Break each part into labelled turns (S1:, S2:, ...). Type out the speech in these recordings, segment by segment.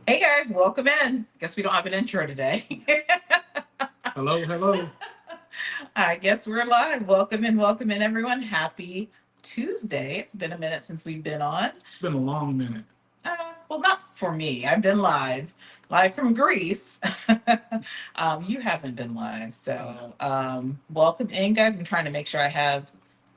S1: Hey guys, welcome in. Guess we don't have an intro today.
S2: Hello, hello.
S1: I guess we're live. Welcome in, everyone. Happy Tuesday. It's been a minute since we've been on.
S2: It's been a long minute.
S1: Well, not for me. I've been live from Greece. You haven't been live, so welcome in, guys. I'm trying to make sure I have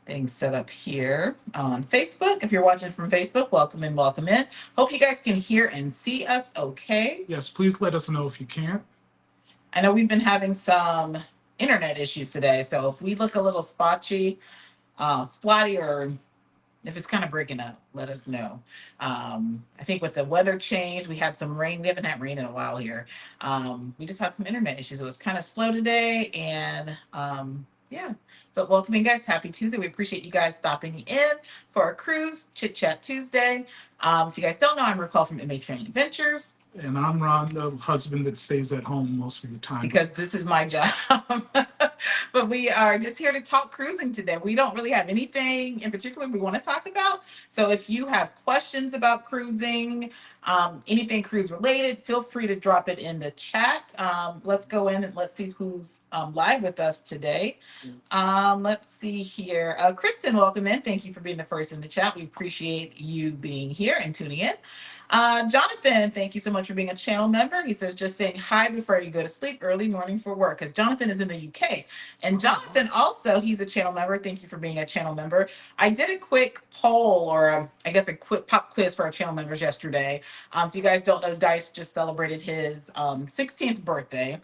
S1: things set up here on Facebook. If you're watching from Facebook, welcome in, welcome in. Hope you guys can hear and see us okay.
S2: Yes, please let us know if you can't.
S1: I know we've been having some internet issues today, so if we look a little splotty, or if it's kind of breaking up, let us know. I think with the weather change, we had some rain. We haven't had rain in a while here. We just had some internet issues. It was kind of slow today, and yeah. But welcome in, guys. Happy Tuesday. We appreciate you guys stopping in for our cruise Chit Chat Tuesday. If you guys don't know, I'm Raquel from MHFamilyAdventures.
S2: And I'm Ron, the husband that stays at home most of the time.
S1: Because this is my job. But we are just here to talk cruising today. We don't really have anything in particular we want to talk about. So if you have questions about cruising, anything cruise related, feel free to drop it in the chat. Let's go in and let's see who's live with us today. Let's see here. Kristen, welcome in. Thank you for being the first in the chat. We appreciate you being here and tuning in. Jonathan, thank you so much for being a channel member. He says, just saying hi before you go to sleep, early morning for work, because Jonathan is in the UK. And Jonathan also, he's a channel member. Thank you for being a channel member. I did a quick poll, or I guess a quick pop quiz for our channel members yesterday. If you guys don't know, Dice just celebrated his 16th birthday.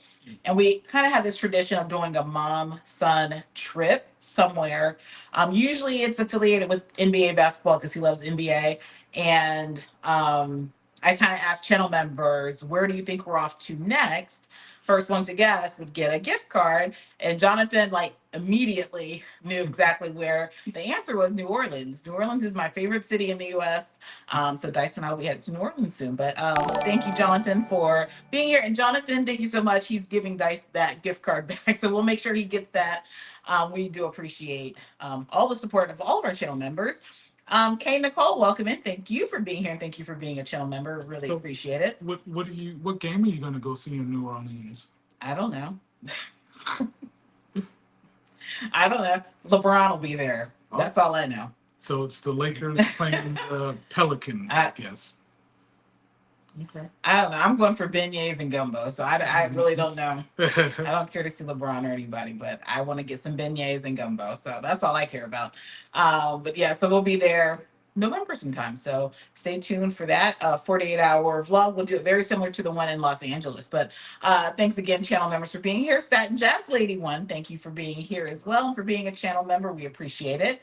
S1: And we kind of have this tradition of doing a mom-son trip somewhere. Usually it's affiliated with NBA basketball because he loves NBA. And I kind of asked channel members, where do you think we're off to next? First one to guess would get a gift card. And Jonathan, like, immediately knew exactly where. The answer was New Orleans. New Orleans is my favorite city in the US. So Dyson and I will be headed to New Orleans soon. But thank you, Jonathan, for being here. And Jonathan, thank you so much. He's giving Dice that gift card back. So we'll make sure he gets that. We do appreciate all the support of all of our channel members. Kay Nicole, welcome in. Thank you for being here, and thank you for being a channel member. Really
S2: So,
S1: appreciate it.
S2: what game are you going to go see in New Orleans?
S1: I don't know. I don't know. LeBron will be there. That's all I know.
S2: So it's the Lakers playing the Pelicans, I guess.
S1: Okay. I don't know. I'm going for beignets and gumbo, so I really don't know. I don't care to see LeBron or anybody, but I want to get some beignets and gumbo, so that's all I care about. But yeah, so we'll be there November sometime, so stay tuned for that 48-hour vlog. We'll do it very similar to the one in Los Angeles. But thanks again, channel members, for being here. Satin Jazz Lady One, thank you for being here as well, and for being a channel member. We appreciate it.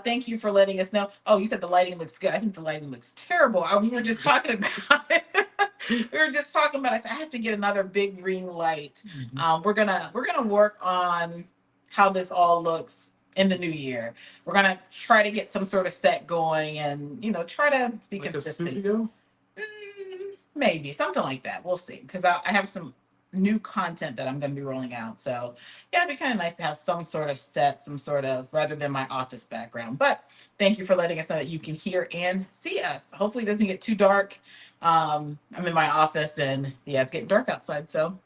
S1: Thank you for letting us know. Oh, you said the lighting looks good. I think the lighting looks terrible. We were just talking about it. We were just talking about. I said I have to get another big ring light. We're gonna work on how this all looks in the new year. We're gonna try to get some sort of set going, and try to be
S2: Like a
S1: consistent.
S2: studio?
S1: Maybe something like that. We'll see, because I have some new content that I'm going to be rolling out. So yeah, it'd be kind of nice to have some sort of set, some sort of, rather than my office background. But thank you for letting us know that you can hear and see us. Hopefully it doesn't get too dark. I'm in my office, and yeah, it's getting dark outside. So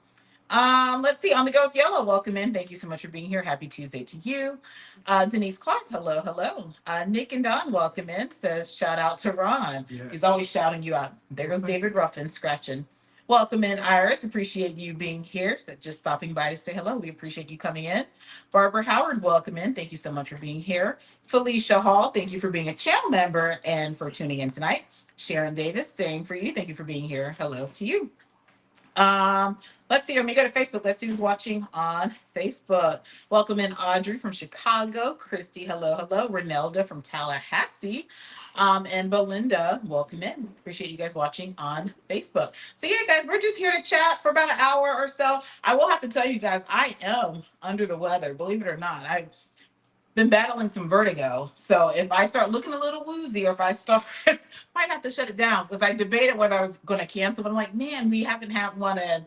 S1: let's see. On the go with Yellow, welcome in. Thank you so much for being here. Happy Tuesday to you. Denise Clark, hello, hello. Nick and Don, welcome in. Says shout out to Ron.
S2: Yes.
S1: He's always shouting you out. There goes David Ruffin scratching. Welcome in, Iris. Appreciate you being here. So just stopping by to say hello. We appreciate you coming in. Barbara Howard, welcome in. Thank you so much for being here. Felicia Hall, thank you for being a channel member and for tuning in tonight. Sharon Davis, same for you. Thank you for being here. Hello to you. Let's see. Let me go to Facebook. Let's see who's watching on Facebook. Welcome in Audrey from Chicago. Christy, hello, hello. Renelda from Tallahassee. And Belinda, welcome in. Appreciate you guys watching on Facebook. So yeah, guys, we're just here to chat for about an hour or so. I will have to tell you guys, I am under the weather, believe it or not. I've been battling some vertigo. So if I start looking a little woozy, or if I start, might have to shut it down, because I debated whether I was going to cancel. But I'm like, man, we haven't had one in,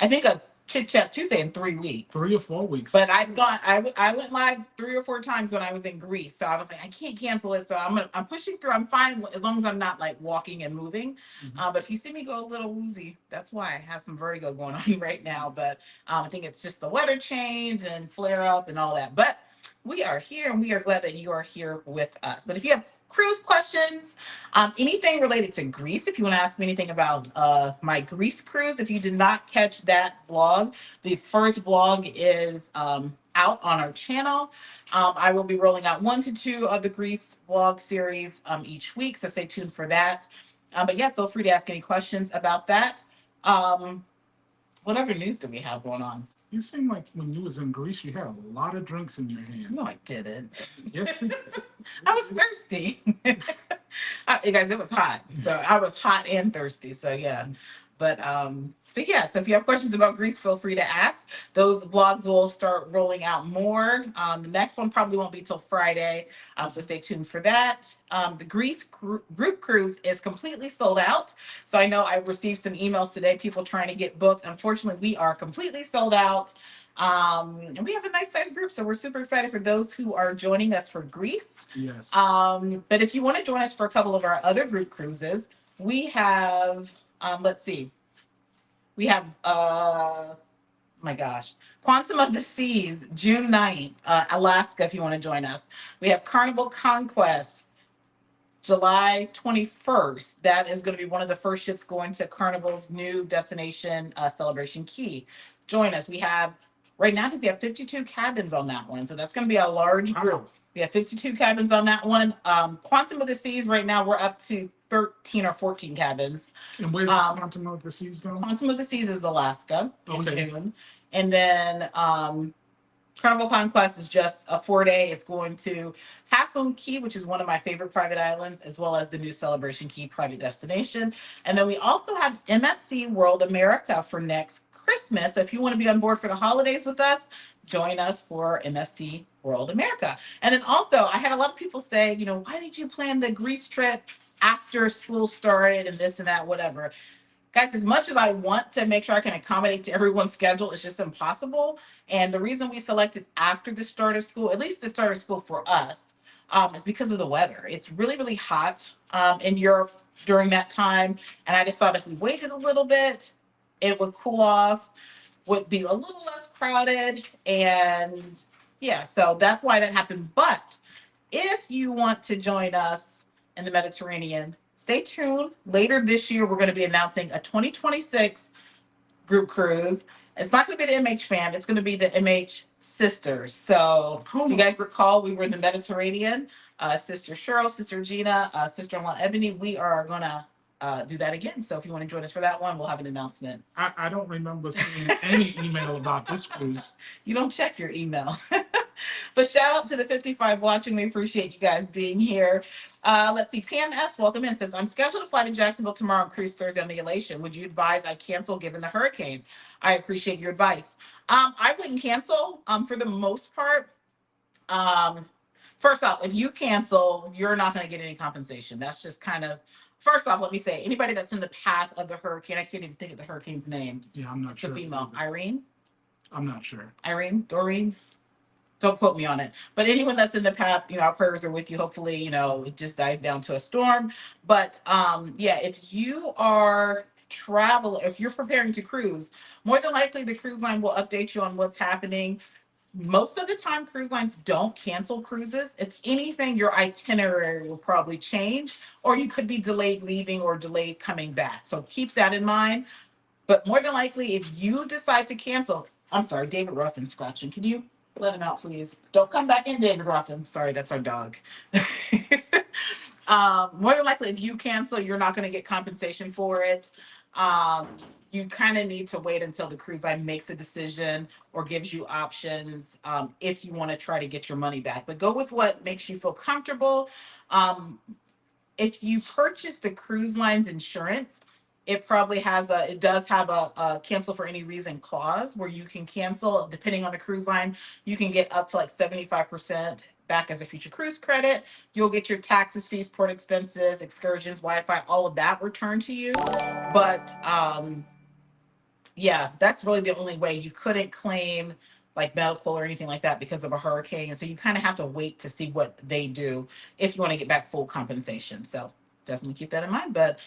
S1: I think, Chit Chat Tuesday in 3 weeks.
S2: 3 or 4 weeks.
S1: But I went live 3 or 4 times when I was in Greece. So I was like, I can't cancel it. So I'm pushing through. I'm fine as long as I'm not like walking and moving. But if you see me go a little woozy, that's why I have some vertigo going on right now. But I think it's just the weather change and flare up and all that. But we are here and we are glad that you are here with us. But if you have cruise questions, anything related to Greece, if you want to ask me anything about my Greece cruise, if you did not catch that vlog, the first vlog is out on our channel. I will be rolling out 1 to 2 of the Greece vlog series each week, so stay tuned for that. But yeah, feel free to ask any questions about that. What other news do we have going on?
S2: You seem like when you was in Greece, you had a lot of drinks in your hand.
S1: No, I didn't.
S2: Yes.
S1: I was thirsty. You guys, it was hot. So I was hot and thirsty. So yeah. But yeah, so if you have questions about Greece, feel free to ask. Those vlogs will start rolling out more. The next one probably won't be till Friday. So stay tuned for that. The Greece group cruise is completely sold out. So I know I received some emails today, people trying to get booked. Unfortunately, we are completely sold out. And we have a nice sized group, so we're super excited for those who are joining us for Greece.
S2: Yes.
S1: But if you want to join us for a couple of our other group cruises, we have, let's see, we have, my gosh, Quantum of the Seas, June 9th, Alaska, if you want to join us. We have Carnival Conquest, July 21st. That is going to be one of the first ships going to Carnival's new destination, Celebration Key. Join us. We have, right now, I think we have 52 cabins on that one. So that's going to be a large group. We have 52 cabins on that one. Quantum of the Seas, right now, we're up to 13 or 14 cabins.
S2: And where's Quantum of the Seas going?
S1: Quantum of the Seas is Alaska in
S2: Okay.
S1: June. And then Carnival Conquest is just a 4-day. It's going to Half Moon Key, which is one of my favorite private islands, as well as the new Celebration Key private destination. And then we also have MSC World America for next Christmas. So if you want to be on board for the holidays with us, join us for MSC World America. And then also, I had a lot of people say, why did you plan the Greece trip after school started and this and that, whatever. Guys, as much as I want to make sure I can accommodate to everyone's schedule, it's just impossible. And the reason we selected after the start of school, at least the start of school for us, is because of the weather. It's really, really hot in Europe during that time. And I just thought if we waited a little bit, it would cool off, would be a little less crowded. And yeah, so that's why that happened. But if you want to join us in the Mediterranean, stay tuned. Later this year, we're going to be announcing a 2026 group cruise. It's not going to be the MH fam. It's going to be the MH sisters. So if you guys recall, we were in the Mediterranean. Sister Cheryl, Sister Gina, sister-in-law Ebony, we are going to do that again. So if you want to join us for that one, we'll have an announcement.
S2: I don't remember seeing any email about this cruise.
S1: You don't check your email. But shout out to the 55 watching. We appreciate you guys being here. Let's see. Pam S. Welcome in. Says, I'm scheduled to fly to Jacksonville tomorrow on cruise Thursday on the Elation. Would you advise I cancel given the hurricane? I appreciate your advice. I wouldn't cancel for the most part. First off, if you cancel, you're not going to get any compensation. That's just kind of, first off, let me say, anybody that's in the path of the hurricane, I can't even think of the hurricane's name.
S2: Yeah, I'm not sure.
S1: The female. Irene?
S2: I'm not sure.
S1: Irene? Doreen? Don't quote me on it. But anyone that's in the path, our prayers are with you. Hopefully, it just dies down to a storm. But yeah, if you are if you're preparing to cruise, more than likely the cruise line will update you on what's happening. Most of the time, cruise lines don't cancel cruises. If anything, your itinerary will probably change, or you could be delayed leaving or delayed coming back. So keep that in mind. But more than likely, if you decide to cancel, I'm sorry, David Ruffin's scratching. Can you let him out, please? Don't come back in, David Ruffin. Sorry, that's our dog. More than likely, if you cancel, you're not going to get compensation for it. You kind of need to wait until the cruise line makes a decision or gives you options if you want to try to get your money back. But go with what makes you feel comfortable. If you purchase the cruise line's insurance, it does have a cancel for any reason clause where you can cancel, depending on the cruise line, you can get up to like 75% back as a future cruise credit. You'll get your taxes, fees, port expenses, excursions, Wi-Fi, all of that returned to you. But Yeah, that's really the only way. You couldn't claim like medical or anything like that because of a hurricane. So you kind of have to wait to see what they do if you want to get back full compensation. So definitely keep that in mind. But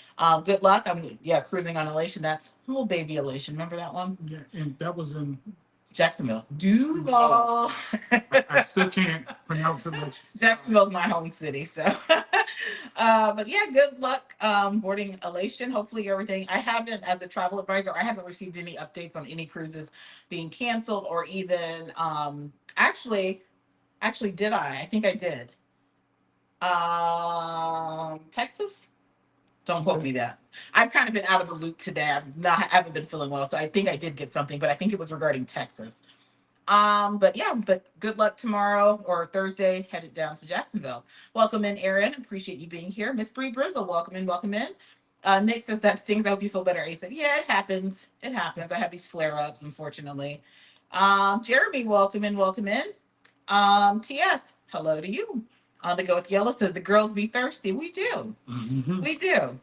S1: good luck. I'm yeah, cruising on Elation. That's little baby Elation. Remember that one?
S2: Yeah, and that was in
S1: Jacksonville. Duval.
S2: I still can't pronounce it. Like,
S1: Jacksonville's my home city, so but yeah, good luck boarding Elation. Hopefully everything. I haven't, as a travel advisor, I haven't received any updates on any cruises being canceled or even actually did I think I did. Texas, don't quote me that. I've kind of been out of the loop today. I haven't been feeling well, so I think I did get something, but I think it was regarding Texas. But yeah, but good luck tomorrow or Thursday, headed down to Jacksonville. Welcome in, Erin. Appreciate you being here. Miss Bree Brizzle, welcome in, welcome in. Nick says that things. I hope you feel better. ASAP. Yeah, it happens. It happens. I have these flare-ups, unfortunately. Jeremy, welcome in, welcome in. TS, hello to you. On the go with Yellow said the girls be thirsty. We do. We do.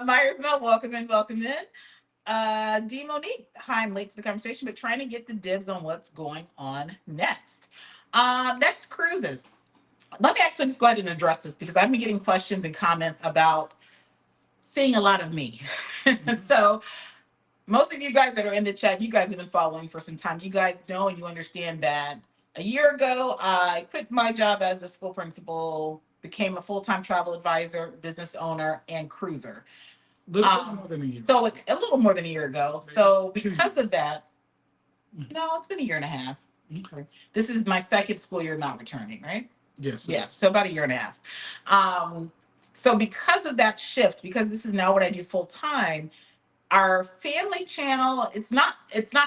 S1: Myers Mel, welcome in, welcome in. D Monique, hi, I'm late to the conversation, but trying to get the dibs on what's going on next. Next cruises. Let me actually just go ahead and address this because I've been getting questions and comments about seeing a lot of me. So most of you guys that are in the chat, you guys have been following for some time. You guys know and you understand that a year ago, I quit my job as a school principal, became a full-time travel advisor, business owner, and cruiser.
S2: little more than a year.
S1: So a little more than a year ago. So because of that, no, it's been a year and a half.
S2: Okay.
S1: This is my second school year not returning, right?
S2: Yes.
S1: Yeah, so about a year and a half. So because of that shift, because this is now what I do full time, our family channel, it's not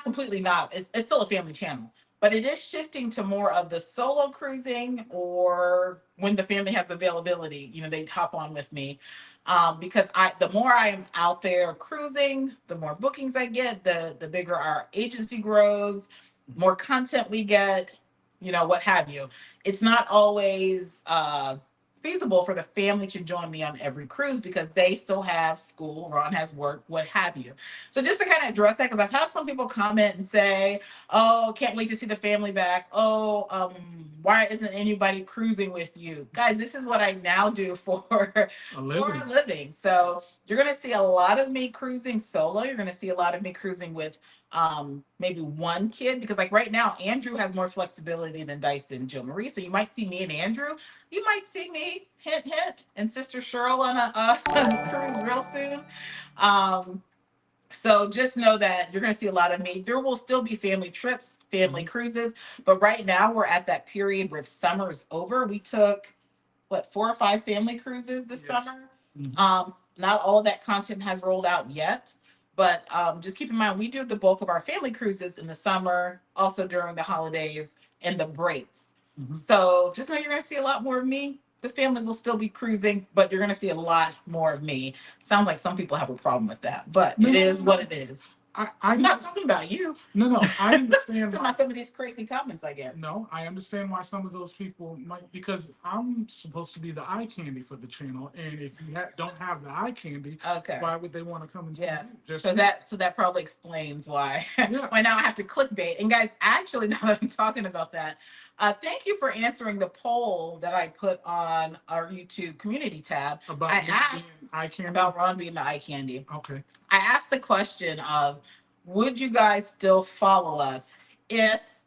S1: completely not, it's still a family channel, but it is shifting to more of the solo cruising, or when the family has availability, they'd hop on with me. Because the more I am out there cruising, the more bookings I get, the bigger our agency grows, more content we get, what have you. It's not always feasible for the family to join me on every cruise because they still have school, Ron has work, what have you. So just to kind of address that, because I've had some people comment and say, oh, can't wait to see the family back. Oh, why isn't anybody cruising with you? Guys, this is what I now do for a living. So you're going to see a lot of me cruising solo. You're going to see a lot of me cruising with maybe one kid, because like right now, Andrew has more flexibility than Dyson, Jill Marie. So you might see me and Andrew. You might see me, hint, hint, and Sister Cheryl on a cruise real soon. So just know that you're going to see a lot of me. There will still be family trips, family cruises, but right now we're at that period where summer is over. We took what, 4 or 5 family cruises this summer. Not all of that content has rolled out yet, but just keep in mind we do the bulk of our family cruises in the summer, also during the holidays and the breaks. So just know you're going to see a lot more of me. The family will still be cruising, but you're going to see a lot more of me. Sounds like some people have a problem with that, but it is what it is. I'm not talking about you.
S2: No, I understand.
S1: Talking about some of these crazy comments I get.
S2: No, I understand why some of those people might, because I'm supposed to be the eye candy for the channel, and if you don't have the eye candy,
S1: okay,
S2: why would they want to come and see
S1: yeah.
S2: you?
S1: So that probably explains why. Why now I have to clickbait. And guys, actually, now that I'm talking about that, thank you for answering the poll that I put on our YouTube community tab.
S2: About
S1: I asked
S2: eye candy?
S1: About Ron being the eye candy.
S2: Okay.
S1: I asked the question of, would you guys still follow us if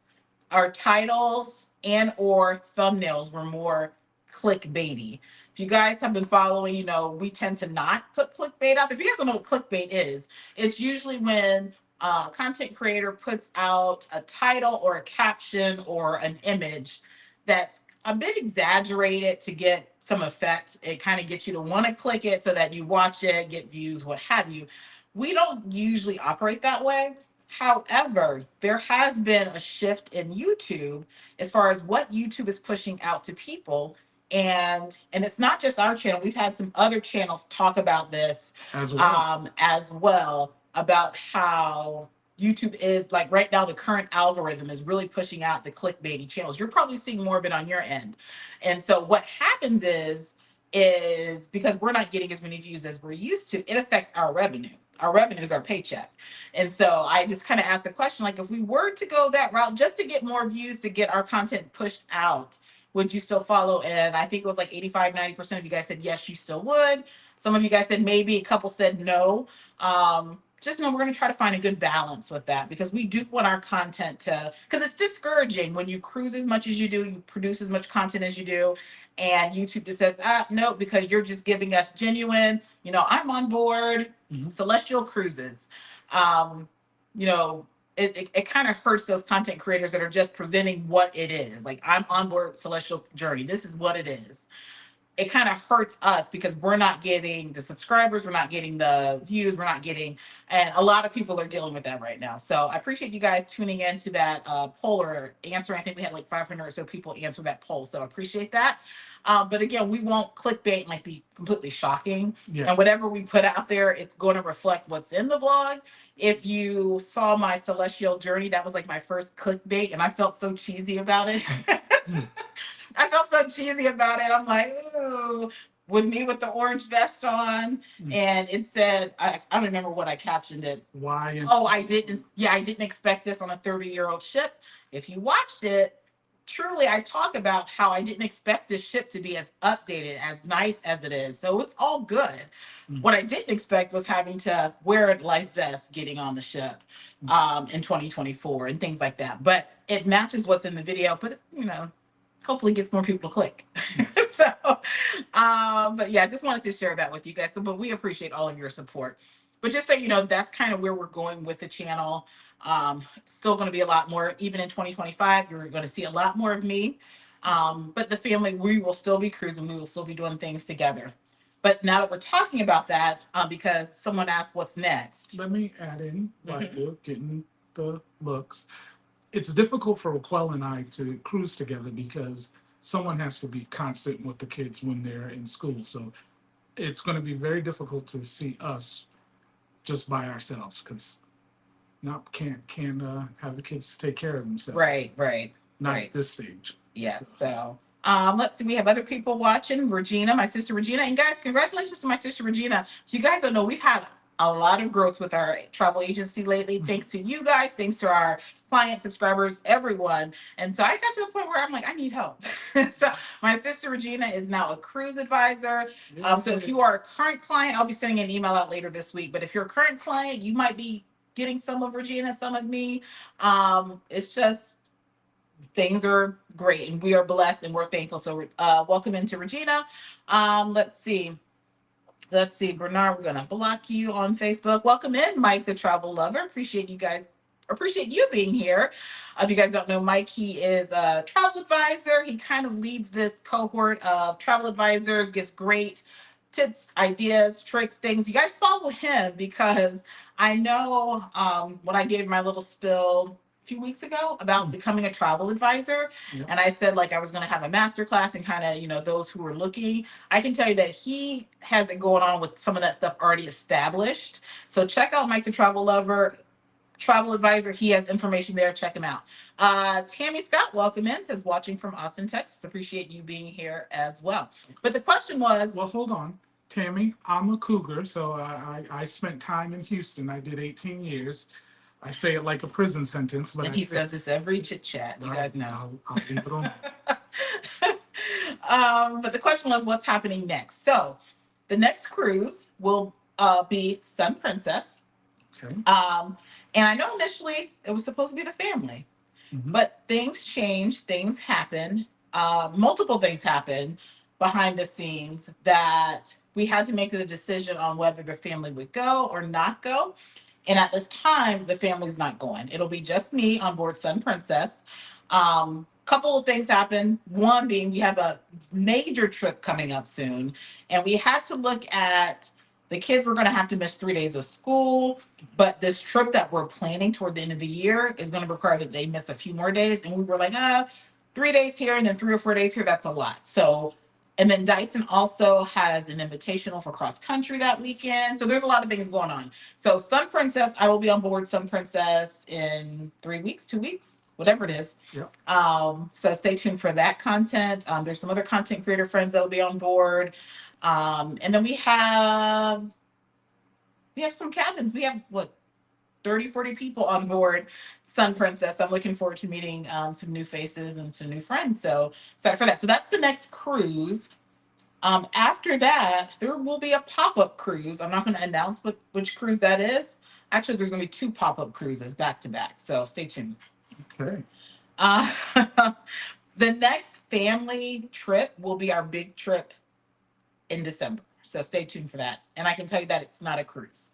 S1: our titles and or thumbnails were more clickbaity? If you guys have been following, we tend to not put clickbait out. If you guys don't know what clickbait is, it's usually when a content creator puts out a title or a caption or an image that's a bit exaggerated to get some effect. It kind of gets you to want to click it so that you watch it, get views, what have you. We don't usually operate that way. However, there has been a shift in YouTube as far as what YouTube is pushing out to people. And it's not just our channel. We've had some other channels talk about this as well, about how YouTube is like right now, the current algorithm is really pushing out the clickbaity channels. You're probably seeing more of it on your end. And so what happens is is because we're not getting as many views as we're used to, it affects our revenue. Our revenue is our paycheck. And so I just kind of asked the question, like, if we were to go that route just to get more views, to get our content pushed out, would you still follow? And I think it was like 85-90% of you guys said yes, you still would. Some of you guys said maybe, a couple said no. Just know we're going to try to find a good balance with that, because we do want our content to, because it's discouraging when you cruise as much as you do, you produce as much content as you do, and YouTube just says, no, because you're just giving us genuine, I'm on board celestial cruises. Um, you know, it kind of hurts those content creators that are just presenting what it is. Like, I'm on board celestial journey. This is what it is. It kind of hurts us because we're not getting the subscribers, we're not getting the views, we're not getting, and a lot of people are dealing with that right now. So I appreciate you guys tuning into that poll or answering. I think we had like 500 or so people answer that poll, so I appreciate that. But again, we won't clickbait and like be completely shocking. Yes. And whatever we put out there, it's going to reflect what's in the vlog. If you saw my celestial journey, that was like my first clickbait, and I felt so cheesy about it. I felt so cheesy about it. I'm like, ooh, with me with the orange vest on. And it said, I don't remember what I captioned it. Why? Oh, I didn't expect this on a 30-year-old ship. If you watched it, truly, I talk about how I didn't expect this ship to be as updated, as nice as it is. So it's all good. What I didn't expect was having to wear a life vest getting on the ship in 2024 and things like that. But it matches what's in the video, but it's, hopefully gets more people to click. So, but yeah, I just wanted to share that with you guys. So, but we appreciate all of your support. But just so you know, that's kind of where we're going with the channel. Still going to be a lot more, even in 2025, you're going to see a lot more of me. But the family, we will still be cruising. We will still be doing things together. But now that we're talking about that, because someone asked what's next.
S2: Let me add in, while you're getting the looks. It's difficult for Raquel and I to cruise together because someone has to be constant with the kids when they're in school. So it's going to be very difficult to see us just by ourselves, because not can't have the kids take care of themselves.
S1: Right.
S2: Not
S1: right.
S2: at this stage.
S1: Yes. So, let's see. We have other people watching. Regina, my sister Regina, and guys, congratulations to my sister Regina. So you guys don't know, we've had a lot of growth with our travel agency lately. Thanks to you guys, thanks to our clients, subscribers, everyone. And so I got to the point where I'm like, I need help. So my sister Regina is now a cruise advisor. So if you are a current client, I'll be sending an email out later this week. But if you're a current client, you might be getting some of Regina, some of me. It's just, things are great and we are blessed and we're thankful. So welcome into Regina. Let's see. Bernard, we're gonna block you on Facebook. Welcome in, Mike the travel lover. Appreciate you guys. Appreciate you being here. If you guys don't know Mike, he is a travel advisor. He kind of leads this cohort of travel advisors, gives great tips, ideas, tricks, things. You guys follow him because I know when I gave my little spill a few weeks ago about becoming a travel advisor, and I said like I was going to have a master class and kind of those who were looking. I can tell you that he has it going on with some of that stuff already established. So check out Mike the Travel Lover, travel advisor. He has information there. Check him out. Tammy Scott, welcome in. Says watching from Austin, Texas. Appreciate you being here as well. But the question was,
S2: well, hold on, Tammy. I'm a cougar, so I spent time in Houston. I did 18 years. I say it like a prison sentence, but
S1: and he says this every chit chat. You guys know.
S2: I'll leave it on.
S1: But the question was, what's happening next? So the next cruise will be Sun Princess.
S2: Okay.
S1: And I know initially it was supposed to be the family, but things changed, things happened, multiple things happened behind the scenes that we had to make the decision on whether the family would go or not go. And at this time, the family's not going. It'll be just me on board Sun Princess. Couple of things happened. One being we have a major trip coming up soon, and we had to look at the kids were going to have to miss 3 days of school, but this trip that we're planning toward the end of the year is going to require that they miss a few more days. And we were like, 3 days here and then 3 or 4 days here, that's a lot. So, and then Dyson also has an invitational for cross country that weekend. So there's a lot of things going on. So Sun Princess, I will be on board Sun Princess in 3 weeks, 2 weeks. whatever it is.
S2: Yep.
S1: So stay tuned for that content. There's some other content creator friends that'll be on board. And then we have some cabins. We have what, 30, 40 people on board Sun Princess. I'm looking forward to meeting some new faces and some new friends. So excited for that. So that's the next cruise. After that, there will be a pop-up cruise. I'm not going to announce which cruise that is. Actually, there's going to be two pop-up cruises back to back. So stay tuned.
S2: Okay.
S1: Uh, the next family trip will be our big trip in December. So stay tuned for that. And I can tell you that it's not a cruise.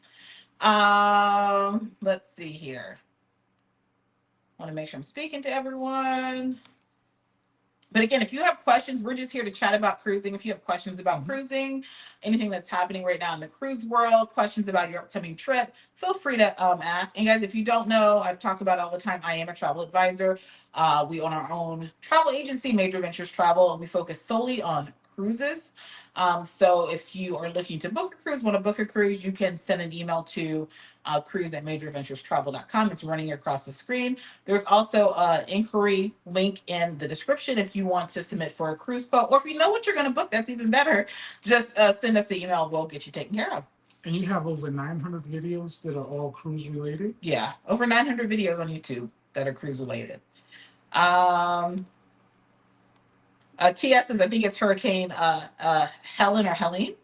S1: Let's see here. I want to make sure I'm speaking to everyone. But again, if you have questions, we're just here to chat about cruising. If you have questions about cruising, anything that's happening right now in the cruise world, questions about your upcoming trip, feel free to ask. And guys, if you don't know, I've talked about it all the time. I am a travel advisor. We own our own travel agency, Major Adventures Travel, and we focus solely on cruises. So if you are looking to book a cruise, want to book a cruise, you can send an email to cruise@majoradventurestravel.com. It's running across the screen. There's also an inquiry link in the description if you want to submit for a cruise quote, or if you know what you're going to book, that's even better. Just send us an email. We'll get you taken care of.
S2: And you have over 900 videos that are all cruise related?
S1: Yeah, over 900 videos on YouTube that are cruise related. TS is, I think it's Hurricane Helen or Helene.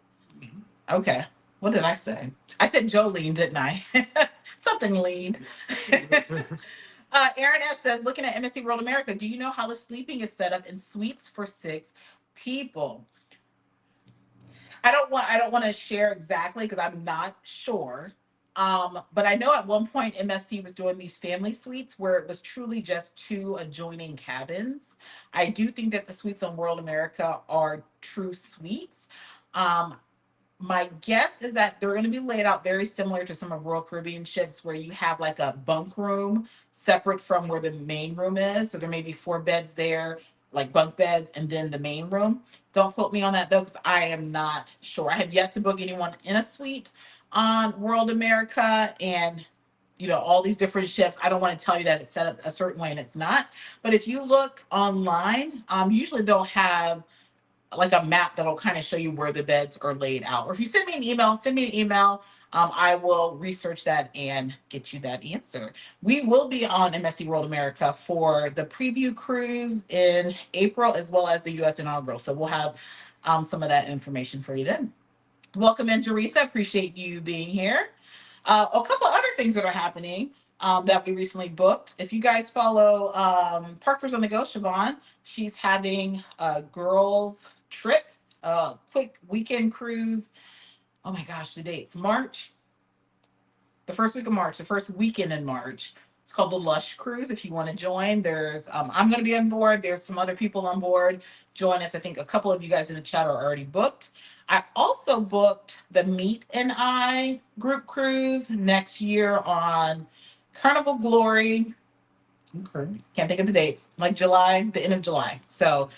S1: Okay. What did I say? I said Jolene, didn't I? Something lean. Aaron S says, looking at MSC World America, do you know how the sleeping is set up in suites for 6 people? I don't want to share exactly because I'm not sure. But I know at one point MSC was doing these family suites where it was truly just 2 adjoining cabins. I do think that the suites on World America are true suites. My guess is that they're going to be laid out very similar to some of Royal Caribbean ships where you have like a bunk room separate from where the main room is. So there may be 4 beds there, like bunk beds, and then the main room. Don't quote me on that though, because I am not sure. I have yet to book anyone in a suite on World America, and all these different ships. I don't want to tell you that it's set up a certain way and it's not. But if you look online, usually they'll have like a map that'll kind of show you where the beds are laid out. Or if you send me an email. I will research that and get you that answer. We will be on MSC World America for the preview cruise in April, as well as the U.S. inaugural. So we'll have some of that information for you then. Welcome in, Jaretha. Appreciate you being here. A couple other things that are happening that we recently booked. If you guys follow Parker's on the Go, Siobhan, she's having a girls trip, a quick weekend cruise. Oh my gosh, the dates. The first week of March, the first weekend in March. It's called the Lush Cruise. If you want to join, there's I'm going to be on board. There's some other people on board. Join us. I think a couple of you guys in the chat are already booked. I also booked the Meet and I group cruise next year on Carnival Glory.
S2: Okay.
S1: Can't think of the dates. Like July, the end of July. So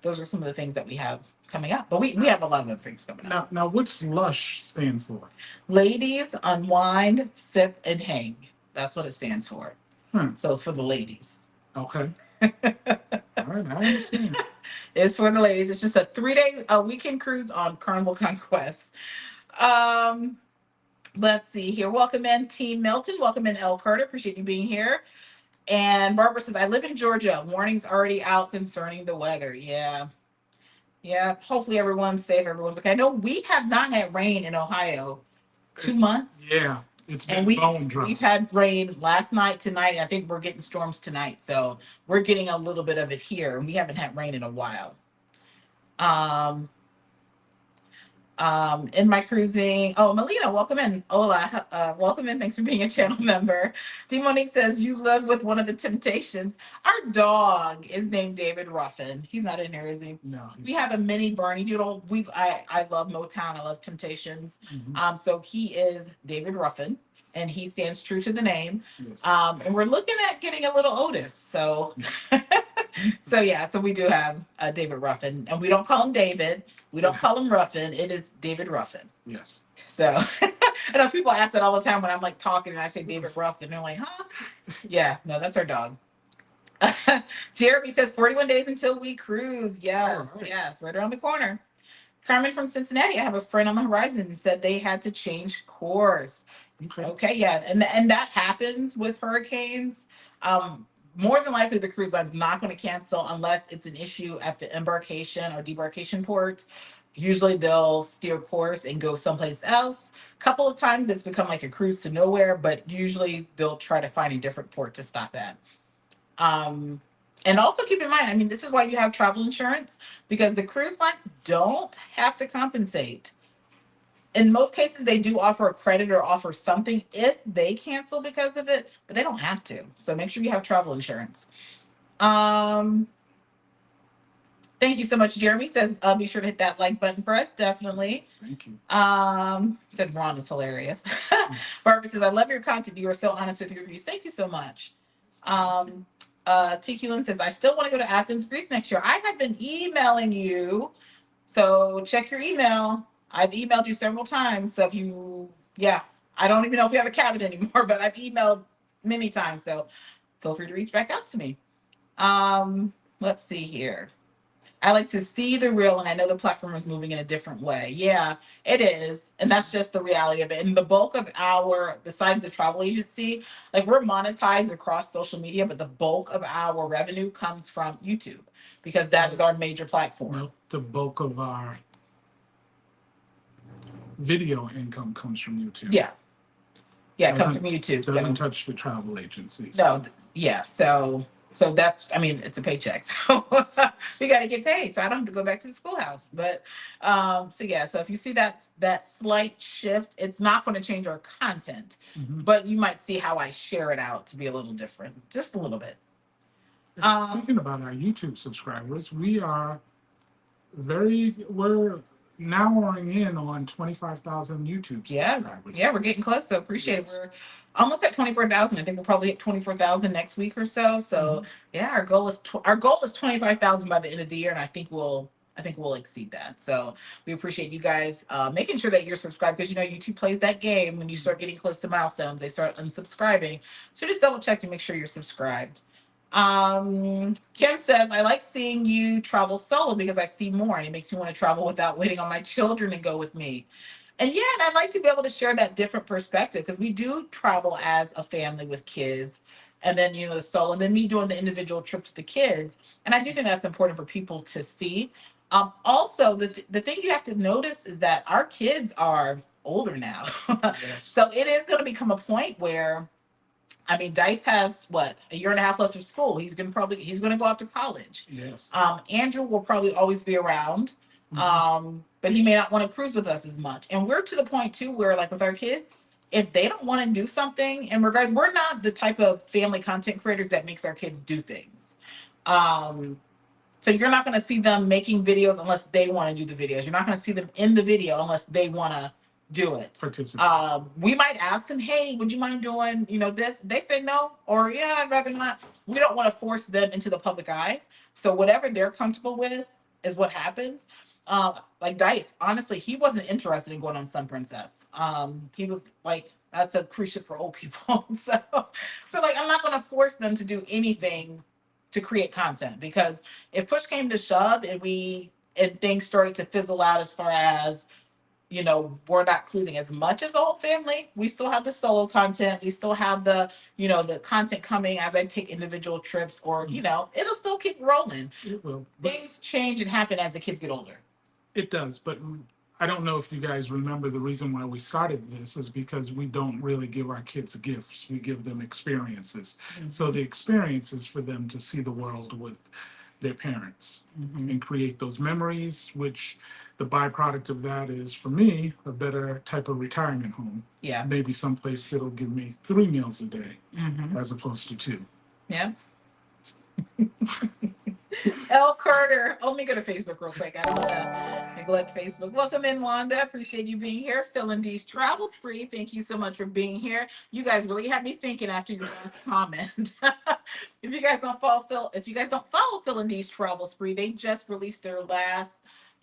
S1: those are some of the things that we have coming up. But we have a lot of other things coming up.
S2: Now what's LUSH stand for?
S1: Ladies Unwind, Sip, and Hang. That's what it stands for. So it's for the ladies.
S2: Okay. All right, I understand.
S1: It's for the ladies. It's just a 3-day weekend cruise on Carnival Conquest. Let's see here. Welcome in, Team Milton. Welcome in, L. Carter. Appreciate you being here. And Barbara says, I live in Georgia. Warnings already out concerning the weather. Yeah. Hopefully everyone's safe. Everyone's okay. I know we have not had rain in Ohio 2 months.
S2: Yeah. It's been
S1: bone dry. We've had rain last night, tonight, and I think we're getting storms tonight. So we're getting a little bit of it here, and we haven't had rain in a while. In my cruising. Oh, Melina, welcome in. Hola, welcome in. Thanks for being a channel member. D. Monique says, you live with one of the Temptations. Our dog is named David Ruffin. He's not in here, is he?
S2: No.
S1: We have a mini Bernie Doodle. I love Motown. I love Temptations. So he is David Ruffin, and he stands true to the name.
S2: Yes.
S1: And we're looking at getting a little Otis. So so we do have David Ruffin, and we don't call him David. We don't call him Ruffin. It is David Ruffin.
S2: Yes.
S1: So I know people ask that all the time when I'm like talking and I say David Ruffin. They're like, huh? Yeah, no, that's our dog. Jeremy says 41 days until we cruise. Yes,
S2: All right.
S1: yes, right around the corner. Carmen from Cincinnati, I have a friend on the horizon, said they had to change course.
S2: Okay.
S1: Okay, yeah, and that happens with hurricanes. Um, More than likely, the cruise line's not going to cancel unless it's an issue at the embarkation or debarkation port. Usually, they'll steer course and go someplace else. A couple of times, it's become like a cruise to nowhere, but usually they'll try to find a different port to stop at. Um, and also keep in mind, I mean, this is why you have travel insurance because the cruise lines don't have to compensate. In most cases, they do offer a credit or offer something if they cancel because of it, but they don't have to. So make sure you have travel insurance. Um, Thank you so much, Jeremy. Says be sure to hit that like button for us, definitely.
S2: Thank you.
S1: Said Ron is hilarious. Barbara says, I love your content. You are so honest with your reviews. Thank you so much. Um, TQ Lynn says, I still want to go to Athens, Greece next year. I have been emailing you, so check your email. I've emailed you several times. So if you, yeah, I don't even know if we have a cabin anymore, but I've emailed many times. So feel free to reach back out to me. Let's see here. I like to see the real, and I know the platform is moving in a different way. Yeah, it is. And that's just the reality of it. And the bulk of our, besides the travel agency, like we're monetized across social media, but the bulk of our revenue comes from YouTube because that is our major platform.
S2: No, the bulk of our video income comes from YouTube.
S1: Yeah. Yeah, it comes
S2: Doesn't
S1: from YouTube.
S2: doesn't
S1: So
S2: touch the travel agencies.
S1: no, yeah. So that's, I mean, it's a paycheck. So we got to get paid. So I don't have to go back to the schoolhouse. But so yeah, so if you see that slight shift, it's not going to change our content, but you might see how I share it out to be a little different, just a little bit.
S2: Speaking about our YouTube subscribers, we're narrowing in on 25,000 YouTube subscribers.
S1: Yeah, we're getting close. So appreciate it. We're almost at 24,000. I think we'll probably hit 24,000 next week or so. So yeah, our goal is 25,000 by the end of the year, and I think we'll exceed that. So we appreciate you guys making sure that you're subscribed because you know YouTube plays that game when you start getting close to milestones, they start unsubscribing. So just double check to make sure you're subscribed. Kim says, I like seeing you travel solo because I see more and it makes me want to travel without waiting on my children to go with me. And yeah, and I'd like to be able to share that different perspective because we do travel as a family with kids and then, you know, the solo and then me doing the individual trips with the kids. And I do think that's important for people to see. Also, the thing you have to notice is that our kids are older now.
S2: Yes.
S1: So it is going to become a point where I mean, Dice has what, a year and a half left of school. He's gonna go off to college.
S2: Yes.
S1: Andrew will probably always be around. But he may not want to cruise with us as much. And we're to the point too where like with our kids, if they don't want to do something, and we're not the type of family content creators that makes our kids do things. Um, so you're not going to see them making videos unless they want to do the videos. You're not going to see them in the video unless they want to do it.
S2: Participate.
S1: We might ask them, hey, would you mind doing, you know, this? They say no, or yeah, I'd rather not. We don't want to force them into the public eye. So whatever they're comfortable with is what happens. Like Dice, honestly, he wasn't interested in going on Sun Princess. He was like, that's a cruise ship for old people. So like, I'm not going to force them to do anything to create content because if push came to shove and things started to fizzle out as far as you know we're not cruising as much as the whole family, we still have the solo content, we still have the the content coming as I take individual trips or it'll still keep rolling.
S2: It will.
S1: Things change and happen as the kids get older.
S2: It does, but I don't know if you guys remember the reason why we started this is because we don't really give our kids gifts. We give them experiences. So the experience is for them to see the world with their parents and create those memories, which the byproduct of that is, for me, a better type of retirement home.
S1: Yeah.
S2: Maybe someplace that'll give me 3 meals a day as opposed to 2.
S1: Yeah. L. Carter. Oh, let me go to Facebook real quick. I don't want to neglect Facebook. Welcome in, Wanda. Appreciate you being here. Phil and D's Travel Spree. Thank you so much for being here. You guys really had me thinking after your last comment. If you guys don't follow Phil and D's Travel Spree, they just released their last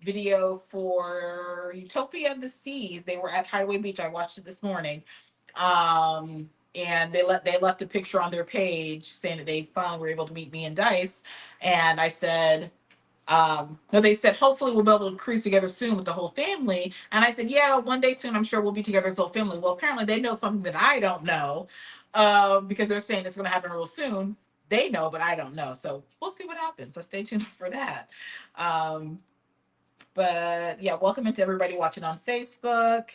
S1: video for Utopia of the Seas. They were at Hideaway Beach. I watched it this morning. and they left a picture on their page saying that they finally were able to meet me and Dice. And I said, no, they said, hopefully we'll be able to cruise together soon with the whole family. And I said, yeah, one day soon, I'm sure we'll be together as a whole family. Well, apparently they know something that I don't know, because they're saying it's going to happen real soon. They know, but I don't know. So we'll see what happens. So stay tuned for that. Um, but yeah, welcome into everybody watching on Facebook.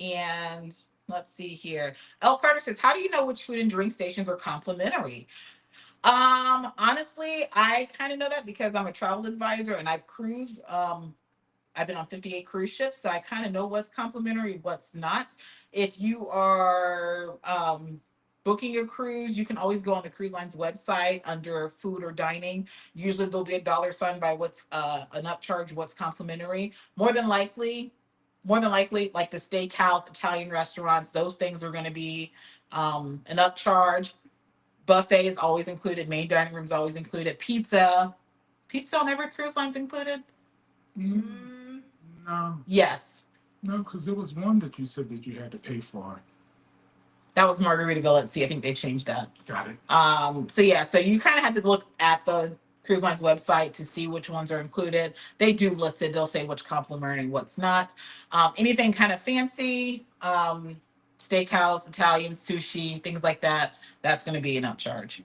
S1: And let's see here. El Carter says, how do you know which food and drink stations are complimentary? Honestly, I kind of know that because I'm a travel advisor and I've cruised. I've been on 58 cruise ships, so I kind of know what's complimentary, what's not. If you are booking your cruise, you can always go on the cruise line's website under food or dining. Usually there'll be a dollar sign by what's an upcharge, what's complimentary. More than likely, like the steakhouse, Italian restaurants, those things are going to be an upcharge. Buffet is always included. Main dining room is always included. Pizza on every cruise line's included.
S2: No,
S1: Yes,
S2: no, because there was one that you said that you had to pay for.
S1: that was Margaritaville at Sea. I think they changed that.
S2: Got it.
S1: So yeah, so you kind of have to look at the cruise line's website to see which ones are included. They do list it. They'll say which complimentary and what's not. Anything kind of fancy, steakhouse, Italian, sushi, things like that. That's going to be an upcharge.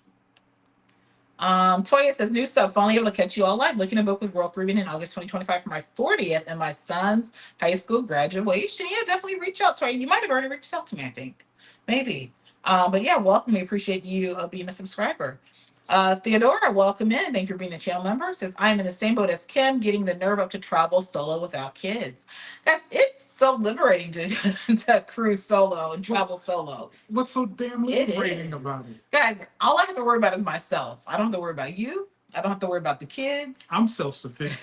S1: Toya says, new sub, finally able to catch you all live. Looking to book with Royal Caribbean in August 2025 for my 40th and my son's high school graduation. Yeah, definitely reach out, Toya. You might have already reached out to me, I think. Maybe. But yeah, welcome. We appreciate you being a subscriber. Theodora, welcome in. Thank you for being a channel member. Says, I'm in the same boat as Kim, getting the nerve up to travel solo without kids. It's so liberating to, to cruise solo and travel solo.
S2: What's so damn liberating about it?
S1: Guys, all I have to worry about is myself. I don't have to worry about you. I don't have to worry about the kids.
S2: I'm self-sufficient.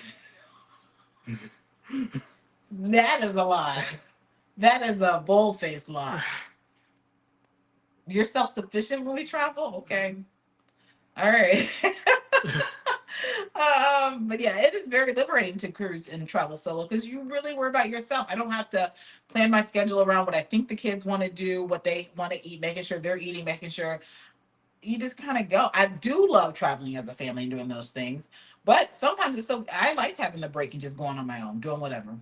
S1: That is a lie. That is a bold-faced lie. You're self-sufficient when we travel? Okay. All right. But yeah, it is very liberating to cruise and travel solo because you really worry about yourself. I don't have to plan my schedule around what I think the kids want to do, what they want to eat, making sure they're eating, making sure you just kind of go. I do love traveling as a family and doing those things, but sometimes it's so I like having the break and just going on my own, doing whatever.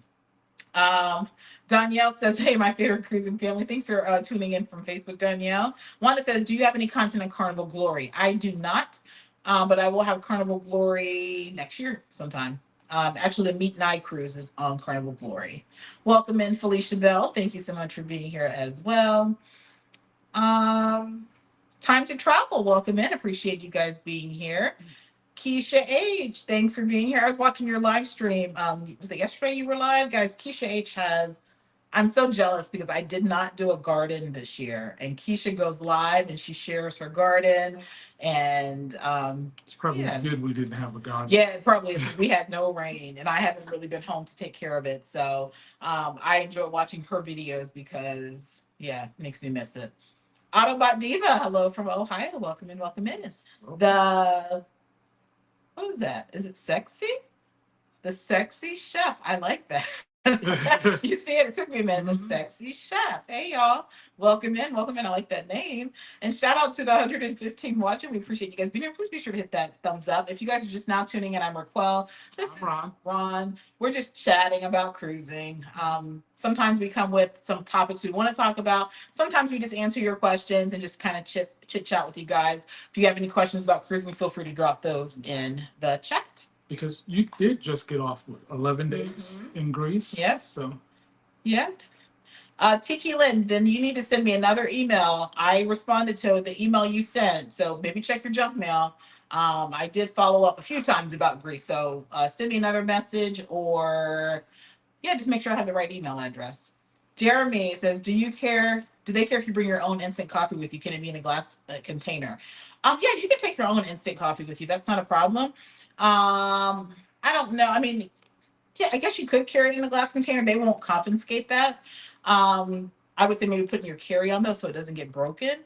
S1: Um, Danielle says, hey, my favorite cruising family. Thanks for tuning in from Facebook, Danielle. Wanda says, do you have any content on Carnival Glory? I do not, but I will have Carnival Glory next year sometime. Actually, the Meet Night cruise is on Carnival Glory. Welcome in, Felicia Bell. Thank you so much for being here as well. Time to travel. Welcome in. Appreciate you guys being here. Keisha H, thanks for being here. I was watching your live stream. Was it yesterday you were live? Guys, Keisha H has, I'm so jealous because I did not do a garden this year. And Keisha goes live and she shares her garden. And
S2: It's probably
S1: yeah.
S2: good we didn't have a garden.
S1: Yeah, it probably is because we had no rain and I haven't really been home to take care of it. So I enjoy watching her videos because, yeah, it makes me miss it. Autobot Diva, hello from Ohio. Welcome in, welcome in. The, what is that? Is it sexy? The sexy chef. I like that. You see it? It took me a minute. The sexy chef. Hey, y'all. Welcome in. Welcome in. I like that name. And shout out to the 115 watching. We appreciate you guys being here. Please be sure to hit that thumbs up. If you guys are just now tuning in, I'm Raquel. This is Ron. We're just chatting about cruising. Sometimes we come with some topics we want to talk about. Sometimes we just answer your questions and just kind of chit chat with you guys. If you have any questions about cruising, feel free to drop those in the chat.
S2: Because you did just get off with 11 days in Greece.
S1: Yep.
S2: So.
S1: Yep. Tiki Lynn, then you need to send me another email. I responded to the email you sent, so maybe check your junk mail. I did follow up a few times about Greece, so send me another message or, yeah, just make sure I have the right email address. Jeremy says, do they care if you bring your own instant coffee with you? Can it be in a glass container? Yeah, you can take your own instant coffee with you. That's not a problem. I don't know. I mean, yeah, I guess you could carry it in a glass container. They won't confiscate that. I would say maybe put in your carry-on though so it doesn't get broken.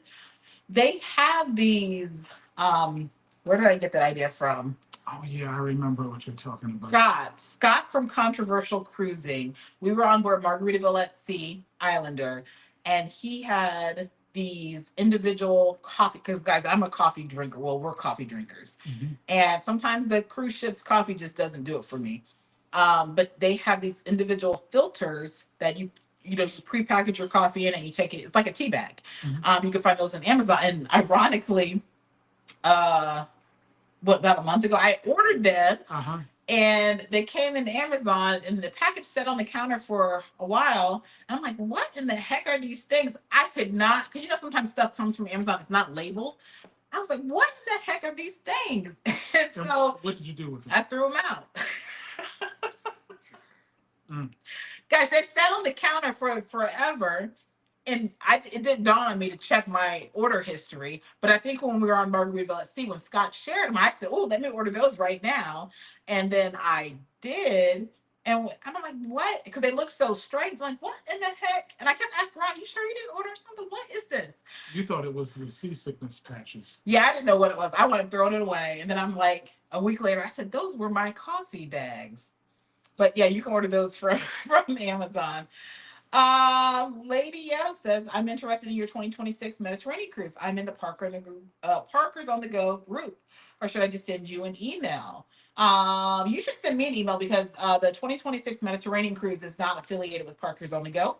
S1: They have these, where did I get that idea from?
S2: Oh yeah, I remember what you're talking about.
S1: Scott from Controversial Cruising. We were on board Margaritaville at Sea Islander, and he had these individual coffee, because guys, I'm a coffee drinker. Well, we're coffee drinkers. And sometimes the cruise ship's coffee just doesn't do it for me. But they have these individual filters that you prepackage your coffee in and you take it. It's like a tea bag. You can find those on Amazon. And ironically, uh, about a month ago, I ordered them. And they came in Amazon, and the package sat on the counter for a while. And I'm like, what in the heck are these things? I could not, because sometimes stuff comes from Amazon, it's not labeled. I was like, what in the heck are these things? And so
S2: what did you do with them?
S1: I threw them out. Guys, they sat on the counter for forever. And it didn't dawn on me to check my order history. But I think when we were on Margaritaville at Sea, when Scott shared them, I said, oh, let me order those right now. And then I did. And I'm like, what? Because they look so strange. Like, what in the heck? And I kept asking Ron, you sure you didn't order something? What is this?
S2: You thought it was the seasickness patches.
S1: Yeah, I didn't know what it was. I wanted to throw it away. And then I'm like, a week later, I said, those were my coffee bags. But yeah, you can order those from Amazon. Lady Yo says, I'm interested in your 2026 Mediterranean cruise. I'm in the Parkers on the Go group. Or should I just send you an email? You should send me an email because the 2026 Mediterranean cruise is not affiliated with Parkers on the Go.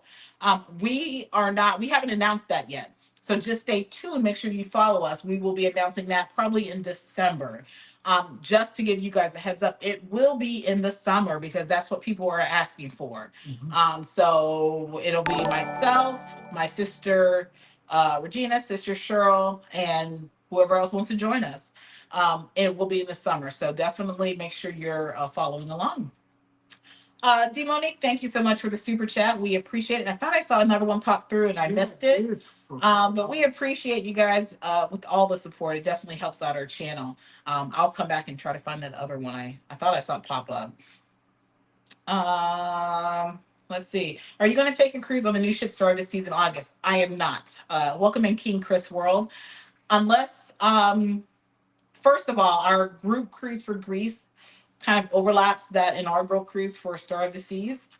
S1: We haven't announced that yet. So just stay tuned. Make sure you follow us. We will be announcing that probably in December. Just to give you guys a heads up, it will be in the summer because that's what people are asking for. So it'll be myself, my sister Regina, sister Cheryl, and whoever else wants to join us. It will be in the summer, so definitely make sure you're following along. Demonique, thank you so much for the super chat. We appreciate it. I thought I saw another one pop through and I missed it. But we appreciate you guys with all the support. It definitely helps out our channel. I'll come back and try to find that other one. I thought I saw it pop up. Let's see. Are you going to take a cruise on the new ship Star this season, August? I am not. Welcome in King Chris World. Unless, first of all, our group cruise for Greece kind of overlaps that inaugural cruise for Star of the Seas.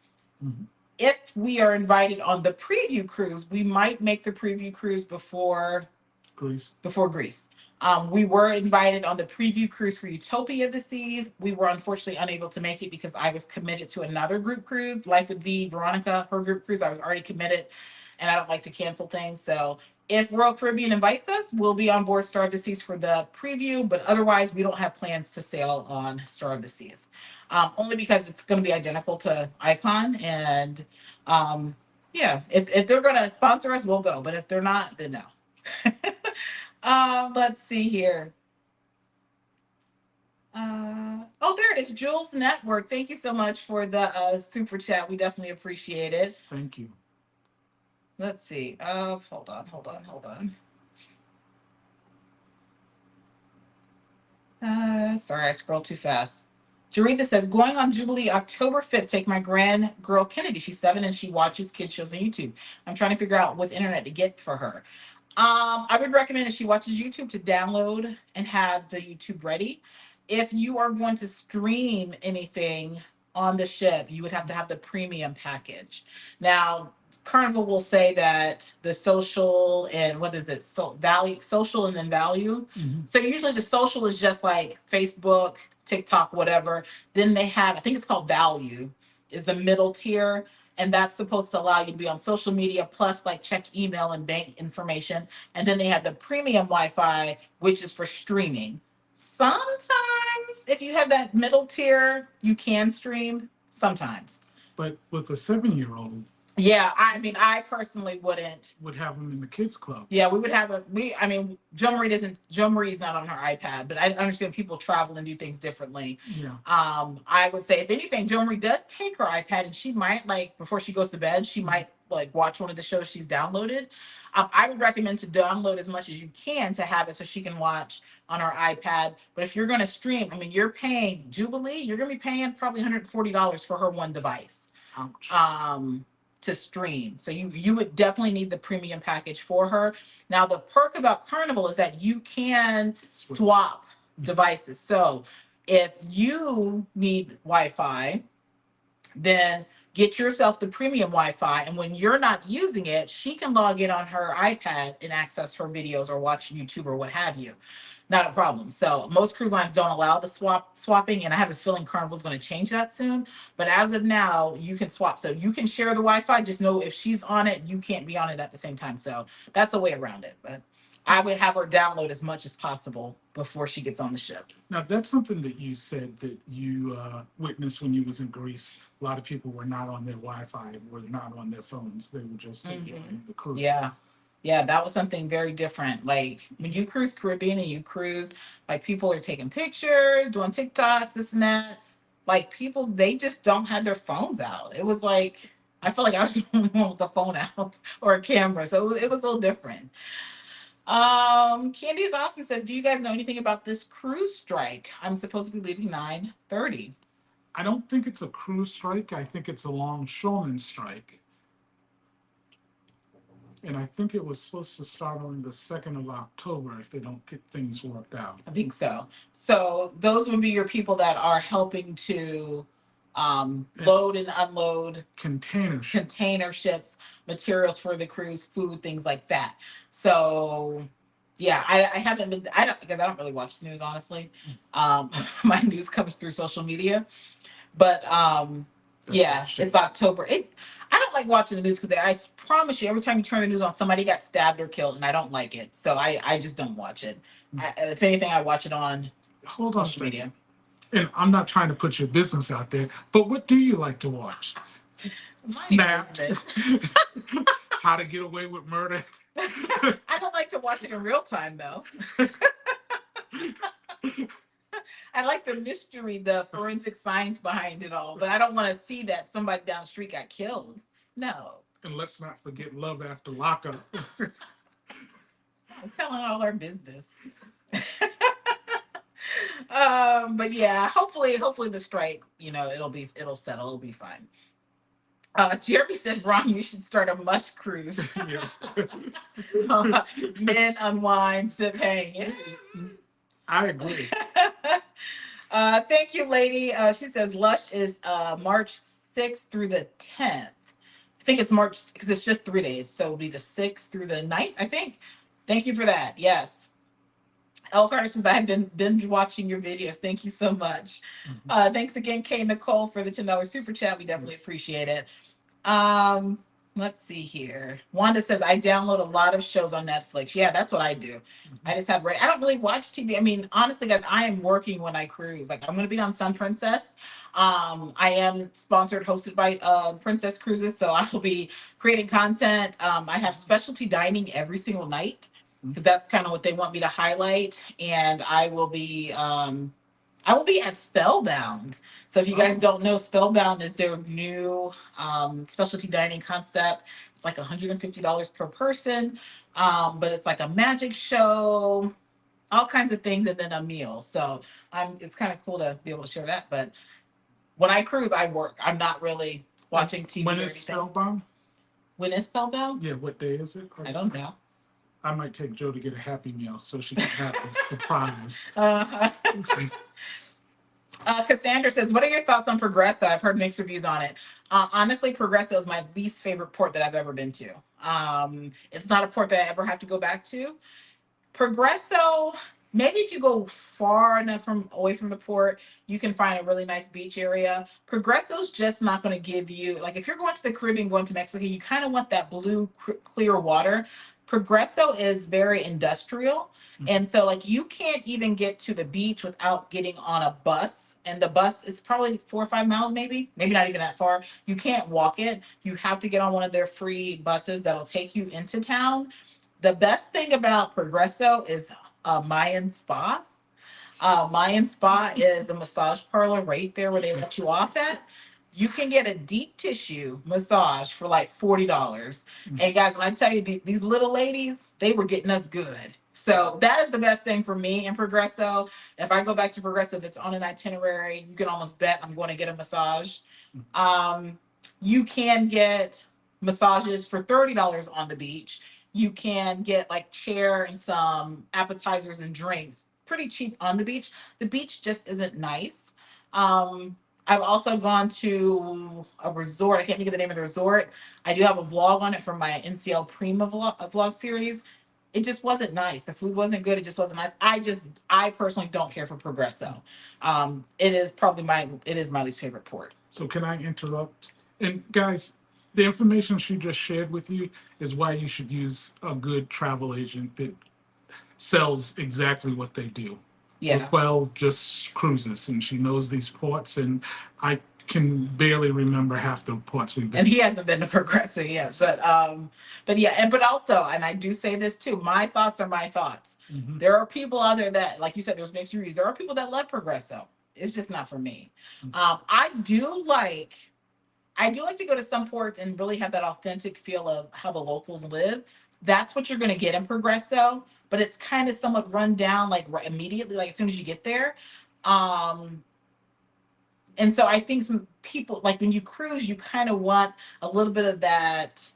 S1: If we are invited on the preview cruise, we might make the preview cruise before Greece. We were invited on the preview cruise for Utopia of the Seas. We were unfortunately unable to make it because I was committed to another group cruise, Life with V, Veronica, her group cruise. I was already committed and I don't like to cancel things. So if Royal Caribbean invites us, we'll be on board Star of the Seas for the preview, but otherwise we don't have plans to sail on Star of the Seas. Only because it's going to be identical to Icon. And yeah, if they're going to sponsor us, we'll go. But if they're not, then no. Let's see here. Oh, there it is. Jules Network. Thank you so much for the super chat. We definitely appreciate it.
S2: Thank you.
S1: Let's see. Hold on. Sorry, I scrolled too fast. Jaretha says, going on Jubilee October 5th, take my grand girl Kennedy. She's 7 and she watches kid shows on YouTube. I'm trying to figure out what internet to get for her. I would recommend if she watches YouTube to download and have the YouTube ready. If you are going to stream anything on the ship, you would have to have the premium package. Now, Carnival will say that the social and what is it? Social and then value. So usually the social is just like Facebook, TikTok, whatever. Then they have, I think it's called value, is the middle tier. And that's supposed to allow you to be on social media plus like check email and bank information. And then they have the premium Wi-Fi, which is for streaming. Sometimes if you have that middle tier, you can stream sometimes.
S2: But with a 7-year-old,
S1: yeah, I mean, I personally would
S2: have them in the kids club.
S1: Yeah, we would have Jo Marie's not on her iPad, but I understand people travel and do things differently.
S2: Yeah.
S1: I would say if anything, Jo Marie does take her iPad and she might before she goes to bed, she might watch one of the shows she's downloaded. I would recommend to download as much as you can to have it so she can watch on her iPad. But if you're going to stream, you're paying Jubilee, you're going to be paying probably $140 for her one device.
S2: Ouch.
S1: To stream. So you would definitely need the premium package for her. Now, the perk about Carnival is that you can swap devices. So if you need Wi-Fi, then Get yourself the premium Wi-Fi, and when you're not using it, she can log in on her iPad and access her videos or watch YouTube or what have you. Not a problem. So most cruise lines don't allow the swapping, and I have a feeling Carnival's going to change that soon. But as of now, you can swap. So you can share the Wi-Fi. Just know if she's on it, you can't be on it at the same time. So that's a way around it. But I would have her download as much as possible before she gets on the ship.
S2: Now that's something that you said that you witnessed when you was in Greece. A lot of people were not on their Wi-Fi, were not on their phones. They were just enjoying the cruise.
S1: Yeah. Yeah, that was something very different. Like when you cruise Caribbean and you cruise, like people are taking pictures, doing TikToks, this and that. Like people, they just don't have their phones out. It was like I felt like I was the only one with a phone out or a camera, so it was a little different. Candy's Awesome says, "Do you guys know anything about this cruise strike? I'm supposed to be leaving 9:30."
S2: I don't think it's a cruise strike. I think it's a longshoreman strike. And I think it was supposed to start on the 2nd of October if they don't get things worked out.
S1: I think so. So those would be your people that are helping to load and unload container ships, materials for the cruise, food, things like that. So yeah, I haven't been, I don't, because I don't really watch news, honestly. My news comes through social media, but yeah, it's October. I don't like watching the news because I promise you, every time you turn the news on, somebody got stabbed or killed, and I don't like it. So I just don't watch it. If anything, I watch it on
S2: Hold on a
S1: social media.
S2: second. And I'm not trying to put your business out there, but what do you like to watch? Snapped. How to Get Away with Murder.
S1: I don't like to watch it in real time though. I like the mystery, the forensic science behind it all, but I don't want to see that somebody down the street got killed. No.
S2: And let's not forget Love After Lockup.
S1: I'm telling all our business. But yeah, hopefully the strike, it'll settle, it'll be fine. Jeremy said, Ron, we should start a mush cruise.
S2: Yes.
S1: Men unwind, sip, hang.
S2: I agree.
S1: Thank you, lady. She says Lush is March 6th through the 10th. I think it's March because it's just 3 days. So it'll be the 6th through the 9th, I think. Thank you for that. Yes. El Carter says, I have been binge watching your videos. Thank you so much. Thanks again, Kay Nicole, for the $10 super chat. We definitely appreciate it. Um, let's see here. Wanda says, I download a lot of shows on Netflix. Yeah, that's what I do. I just have I don't really watch TV. I mean, honestly, guys, I am working when I cruise. Like I'm gonna be on Sun Princess. I am sponsored, hosted by Princess Cruises, so I will be creating content. I have specialty dining every single night because that's kind of what they want me to highlight. And I will be at Spellbound. So if you guys don't know, Spellbound is their new specialty dining concept. It's like $150 per person, but it's like a magic show, all kinds of things, and then a meal. So it's kind of cool to be able to share that. But when I cruise, I work. I'm not really watching TV
S2: When
S1: or
S2: is
S1: anything.
S2: Spellbound?
S1: When is Spellbound?
S2: Yeah, what day is it?
S1: I don't know.
S2: I might take Joe to get a Happy Meal so she can have a surprise.
S1: Cassandra says, what are your thoughts on Progresso? I've heard mixed reviews on it. Honestly, Progresso is my least favorite port that I've ever been to. It's not a port that I ever have to go back to. Progresso, maybe if you go far enough away from the port, you can find a really nice beach area. Progresso's just not going to give you, like if you're going to the Caribbean, going to Mexico, you kind of want that blue clear water. Progresso is very industrial. And so like you can't even get to the beach without getting on a bus. And the bus is probably 4 or 5 miles, maybe not even that far. You can't walk it. You have to get on one of their free buses that'll take you into town. The best thing about Progresso is Mayan Spa. Mayan Spa is a massage parlor right there where they let you off at. You can get a deep tissue massage for like $40. And guys, when I tell you these little ladies, they were getting us good. So that is the best thing for me in Progresso. If I go back to Progresso, if it's on an itinerary, you can almost bet I'm going to get a massage. You can get massages for $30 on the beach. You can get like chair and some appetizers and drinks pretty cheap on the beach. The beach just isn't nice. I've also gone to a resort. I can't think of the name of the resort. I do have a vlog on it from my NCL Prima vlog series. It just wasn't nice. The food wasn't good. It just wasn't nice. I personally don't care for Progresso. It is my least favorite port.
S2: So can I interrupt? And guys, the information she just shared with you is why you should use a good travel agent that sells exactly what they do.
S1: Yeah.
S2: Raquel just cruises and she knows these ports, and I can barely remember half the ports we've been.
S1: And he hasn't been to Progresso yet, but yeah, and but also, and I do say this too, my thoughts are my thoughts. There are people out there that, like you said, there's mixed reviews. There are people that love Progresso. It's just not for me. I do like to go to some ports and really have that authentic feel of how the locals live. That's what you're going to get in Progresso, but it's kind of somewhat run down like right immediately, like as soon as you get there. Um, and so I think some people, like when you cruise, you kind of want a little bit of that,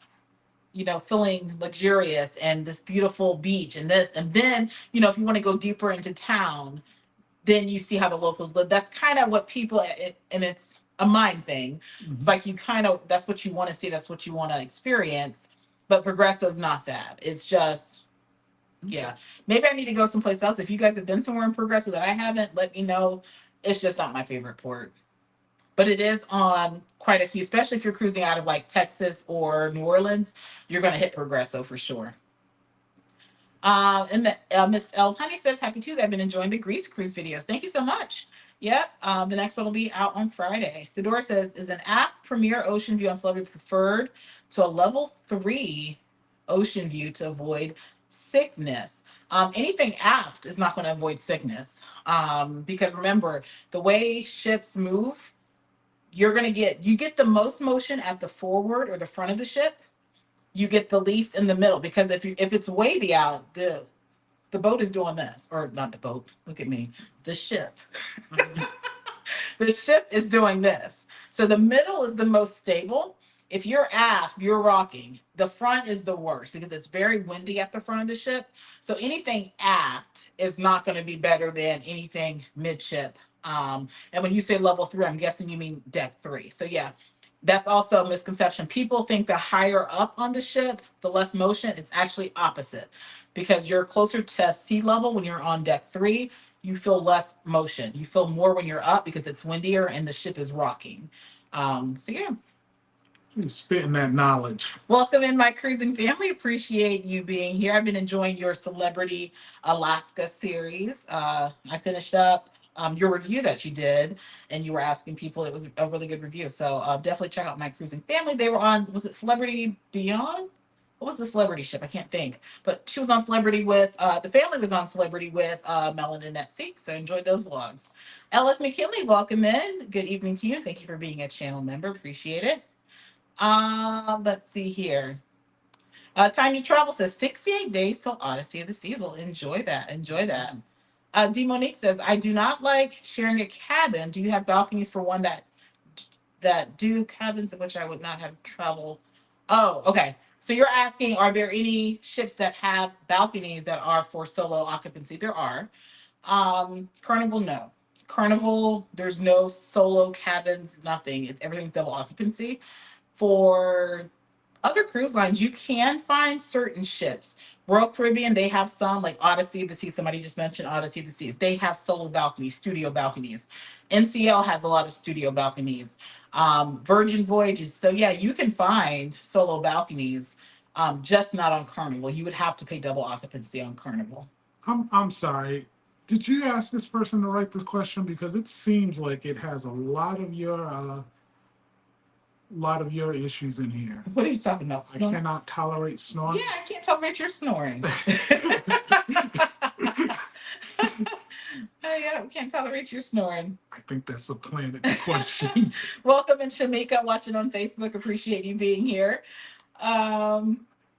S1: feeling luxurious and this beautiful beach and this. And then, if you want to go deeper into town, then you see how the locals live. That's kind of what people, and it's a mind thing. It's like that's what you want to see, that's what you want to experience. But Progresso's not that. It's just, yeah. Maybe I need to go someplace else. If you guys have been somewhere in Progresso that I haven't, let me know. It's just not my favorite port. But it is on quite a few, especially if you're cruising out of like Texas or New Orleans, you're going to hit Progresso for sure. And Miss L. Honey says, Happy Tuesday. I've been enjoying the Greece cruise videos. Thank you so much. Yep. The next one will be out on Friday. Fedora says, is an aft premier ocean view on Celebrity preferred to a level 3 ocean view to avoid sickness? Anything aft is not going to avoid sickness. Because remember, the way ships move, you get the most motion at the forward or the front of the ship. You get the least in the middle, because if it's wavy out, the boat is doing this, or not the boat. Look at me, the ship. The ship is doing this. So the middle is the most stable. If you're aft, you're rocking. The front is the worst because it's very windy at the front of the ship. So anything aft is not going to be better than anything midship. And when you say level 3, I'm guessing you mean deck 3. So yeah, that's also a misconception. People think the higher up on the ship, the less motion. It's actually opposite, because you're closer to sea level when you're on deck 3. You feel less motion. You feel more when you're up because it's windier and the ship is rocking. So yeah.
S2: You're spitting that knowledge.
S1: Welcome in, my cruising family. Appreciate you being here. I've been enjoying your Celebrity Alaska series. I finished up your review that you did, and you were asking people. It was a really good review. So definitely check out my cruising family. They were on, was it Celebrity Beyond? What was the celebrity ship? I can't think. But she was on Celebrity with, the family was on Celebrity with Mel and Annette Seek. So enjoyed those vlogs. Ellis McKinley, welcome in. Good evening to you. Thank you for being a channel member. Appreciate it. Let's see here. Time to Travel says 68 days till Odyssey of the Seas. Well, enjoy that. Enjoy that. D Monique says, I do not like sharing a cabin. Do you have balconies for one that do cabins in which I would not have trouble? Oh, okay. So you're asking, are there any ships that have balconies that are for solo occupancy? There are. Carnival, no. Carnival, there's no solo cabins, nothing. Everything's double occupancy. For other cruise lines, you can find certain ships. Royal Caribbean, they have some, like Odyssey of the Seas. Somebody just mentioned Odyssey of the Seas. They have solo balconies, studio balconies. NCL has a lot of studio balconies. Virgin Voyages. So yeah, you can find solo balconies, just not on Carnival. You would have to pay double occupancy on Carnival.
S2: I'm sorry. Did you ask this person to write this question, because it seems like it has a lot of your issues in here.
S1: What are you talking about?
S2: I cannot tolerate snoring.
S1: Yeah, I can't tolerate your snoring. Yeah, we can't tolerate your snoring.
S2: I think that's a planet question.
S1: Welcome in, Shamika, watching on Facebook. Appreciate you being here.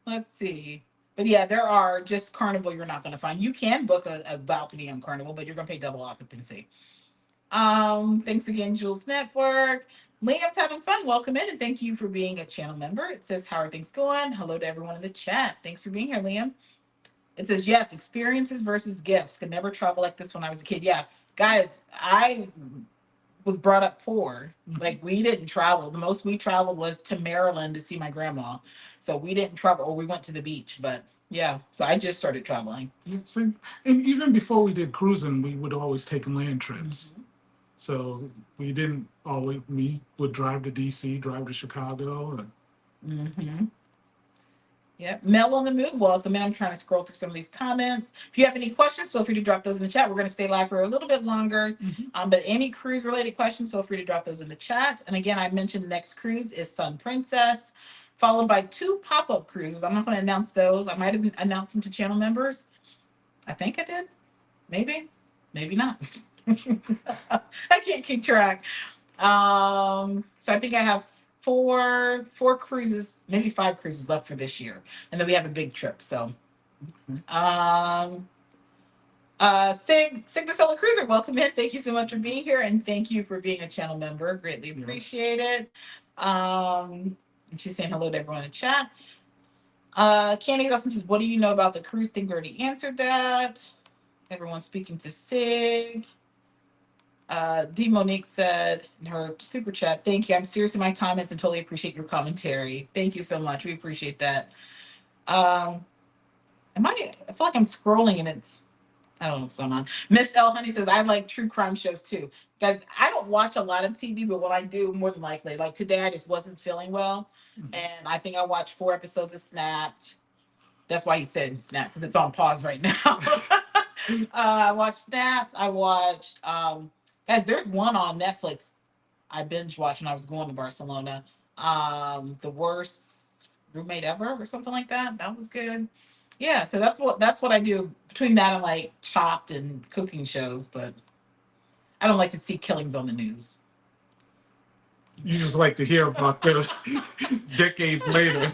S1: Let's see. But yeah, there are just Carnival you're not going to find. You can book a balcony on Carnival, but you're going to pay double occupancy. Thanks again, Jules Network. Liam's having fun. Welcome in, and thank you for being a channel member. It says, how are things going? Hello to everyone in the chat. Thanks for being here, Liam. It says, yes, experiences versus gifts. Could never travel like this when I was a kid. Yeah, guys, I was brought up poor.
S2: Mhm.
S1: Like we didn't travel. The most we traveled was to Maryland to see my grandma. So we didn't travel, or we went to the beach. But yeah, so I just started traveling.
S2: Yeah, same. And even before we did cruising, we would always take land trips.
S1: Mm-hmm.
S2: So we didn't always. We would drive to DC, drive to Chicago, and
S1: Mm-hmm. Yep. Mel on the move. Welcome in. I'm trying to scroll through some of these comments. If you have any questions, feel free to drop those in the chat. We're going to stay live for a little bit longer.
S2: Mhm.
S1: But any cruise related questions, feel free to drop those in the chat. And again, I mentioned the next cruise is Sun Princess, followed by 2 pop-up cruises. I'm not going to announce those. I might have announced them to channel members. I think I did. Maybe. Maybe not. I can't keep track. So I think I have four cruises, maybe 5 cruises left for this year, and then we have a big trip. So, um, Sig the Solar Cruiser, welcome in. Thank you so much for being here, and thank you for being a channel member. Greatly appreciate it. And she's saying hello to everyone in the chat. Candy Austin says, "What do you know about the cruise thing?" We already answered that. Everyone's speaking to Sig. D Monique said in her super chat, "Thank you. I'm serious in my comments and totally appreciate your commentary. Thank you so much. We appreciate that." Um, I feel like I'm scrolling and I don't know what's going on. Miss L Honey says, "I like true crime shows too." Guys, I don't watch a lot of TV, but when I do, more than likely, like today, I just wasn't feeling well, and I think I watched 4 episodes of Snapped. That's why he said Snap, because it's on pause right now. I watched Snapped. I watched guys, there's one on Netflix I binge watched when I was going to Barcelona. The worst roommate ever or something like that. That was good. Yeah, so that's what I do between that and like Chopped and cooking shows, but I don't like to see killings on the news.
S2: you just like to hear about the decades later.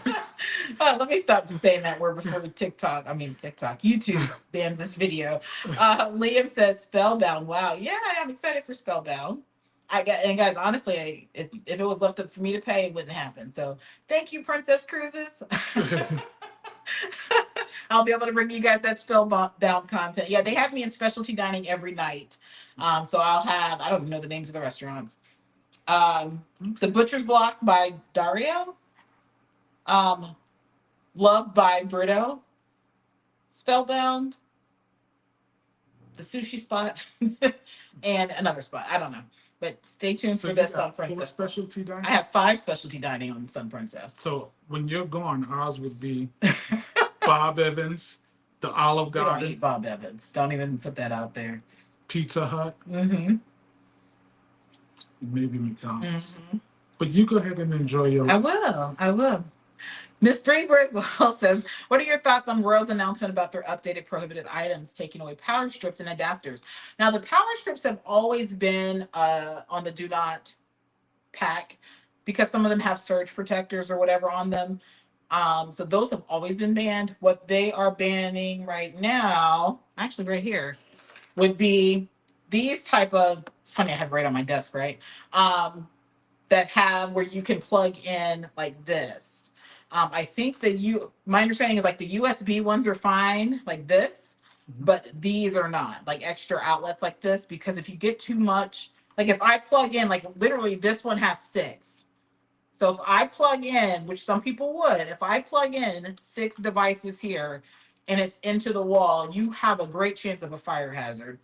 S1: Let me stop saying that word before YouTube bans this video. Liam says Spellbound. Wow. Yeah, I'm excited for Spellbound. And guys, honestly, if it was left up for me to pay, it wouldn't happen. So thank you, Princess Cruises. I'll be able to bring you guys that Spellbound content. Yeah, they have me in specialty dining every night. So I'll have, I don't even know the names of the restaurants. The Butcher's Block by Dario. Um, Love by Brito, Spellbound, the sushi spot, and another spot. I don't know. But stay tuned
S2: So
S1: for
S2: you
S1: this
S2: got
S1: Sun
S2: 4
S1: Princess.
S2: specialty dining.
S1: I have 5 specialty dining on Sun Princess.
S2: So when you're gone, ours would be Bob Evans, the Olive
S1: We don't
S2: Garden,
S1: eat Bob Evans. Don't even put that out there.
S2: Pizza Hut,
S1: Mm-hmm.
S2: maybe McDonald's.
S1: Mm-hmm.
S2: But you go ahead and enjoy your
S1: I
S2: life.
S1: will. I will. Miss Draper as well says, "What are your thoughts on Royal's announcement about their updated prohibited items, taking away power strips and adapters?" Now, the power strips have always been on the do not pack because some of them have surge protectors or whatever on them. So those have always been banned. What they are banning right now, actually right here, would be these type of. It's funny, I have it right on my desk, right? That have where you can plug in like this. I think that my understanding is like the USB ones are fine, like this, but these are not, like extra outlets like this, because if you get too much, like if I plug in, like literally this one has 6. So if I plug in, which some people would, if I plug in 6 devices here and it's into the wall, you have a great chance of a fire hazard.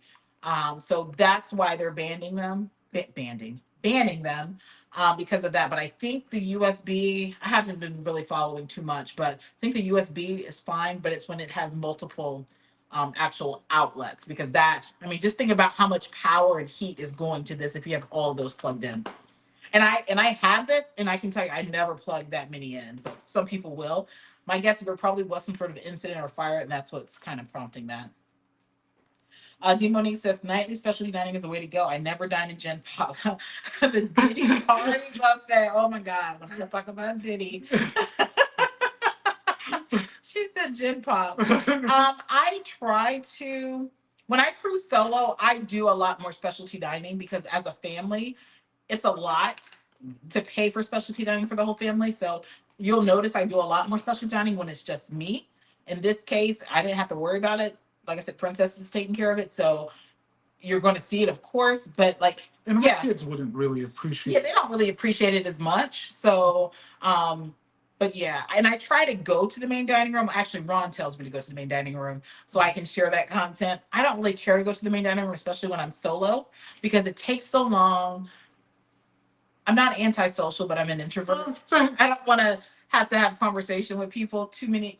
S1: So that's why they're banning them because of that. But I think the USB, I haven't been really following too much, but I think the USB is fine, but it's when it has multiple actual outlets, because just think about how much power and heat is going to this if you have all of those plugged in. And I have this, and I can tell you, I never plug that many in, but some people will. My guess is there probably was some sort of incident or fire, and that's what's kind of prompting that. D Monique says, "Nightly specialty dining is the way to go. I never dine in Gen Pop." The Diddy party buffet. Oh my God. When I talk about Diddy. She said Gen Pop. I try to, when I cruise solo, I do a lot more specialty dining because as a family, it's a lot to pay for specialty dining for the whole family. So you'll notice I do a lot more specialty dining when it's just me. In this case, I didn't have to worry about it. Like I said, Princess is taking care of it. So you're going to see it, of course, but like,
S2: And my
S1: yeah,
S2: kids wouldn't really
S1: yeah,
S2: appreciate
S1: they don't really appreciate it as much. So, but yeah, and I try to go to the main dining room. Actually, Ron tells me to go to the main dining room so I can share that content. I don't really care to go to the main dining room, especially when I'm solo, because it takes so long. I'm not antisocial, but I'm an introvert. I don't want to have conversation with people too many,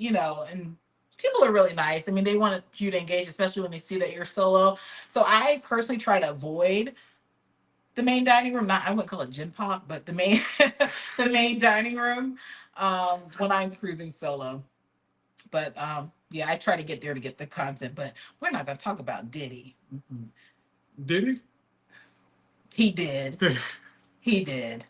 S1: and people are really nice. I mean, they want you to engage, especially when they see that you're solo. So I personally try to avoid the main dining room. Not, I wouldn't call it gin pop, but the main the main dining room when I'm cruising solo. But yeah, I try to get there to get the content. But we're not gonna talk about Diddy.
S2: Mm-mm. Did
S1: He did.
S2: he?
S1: He did.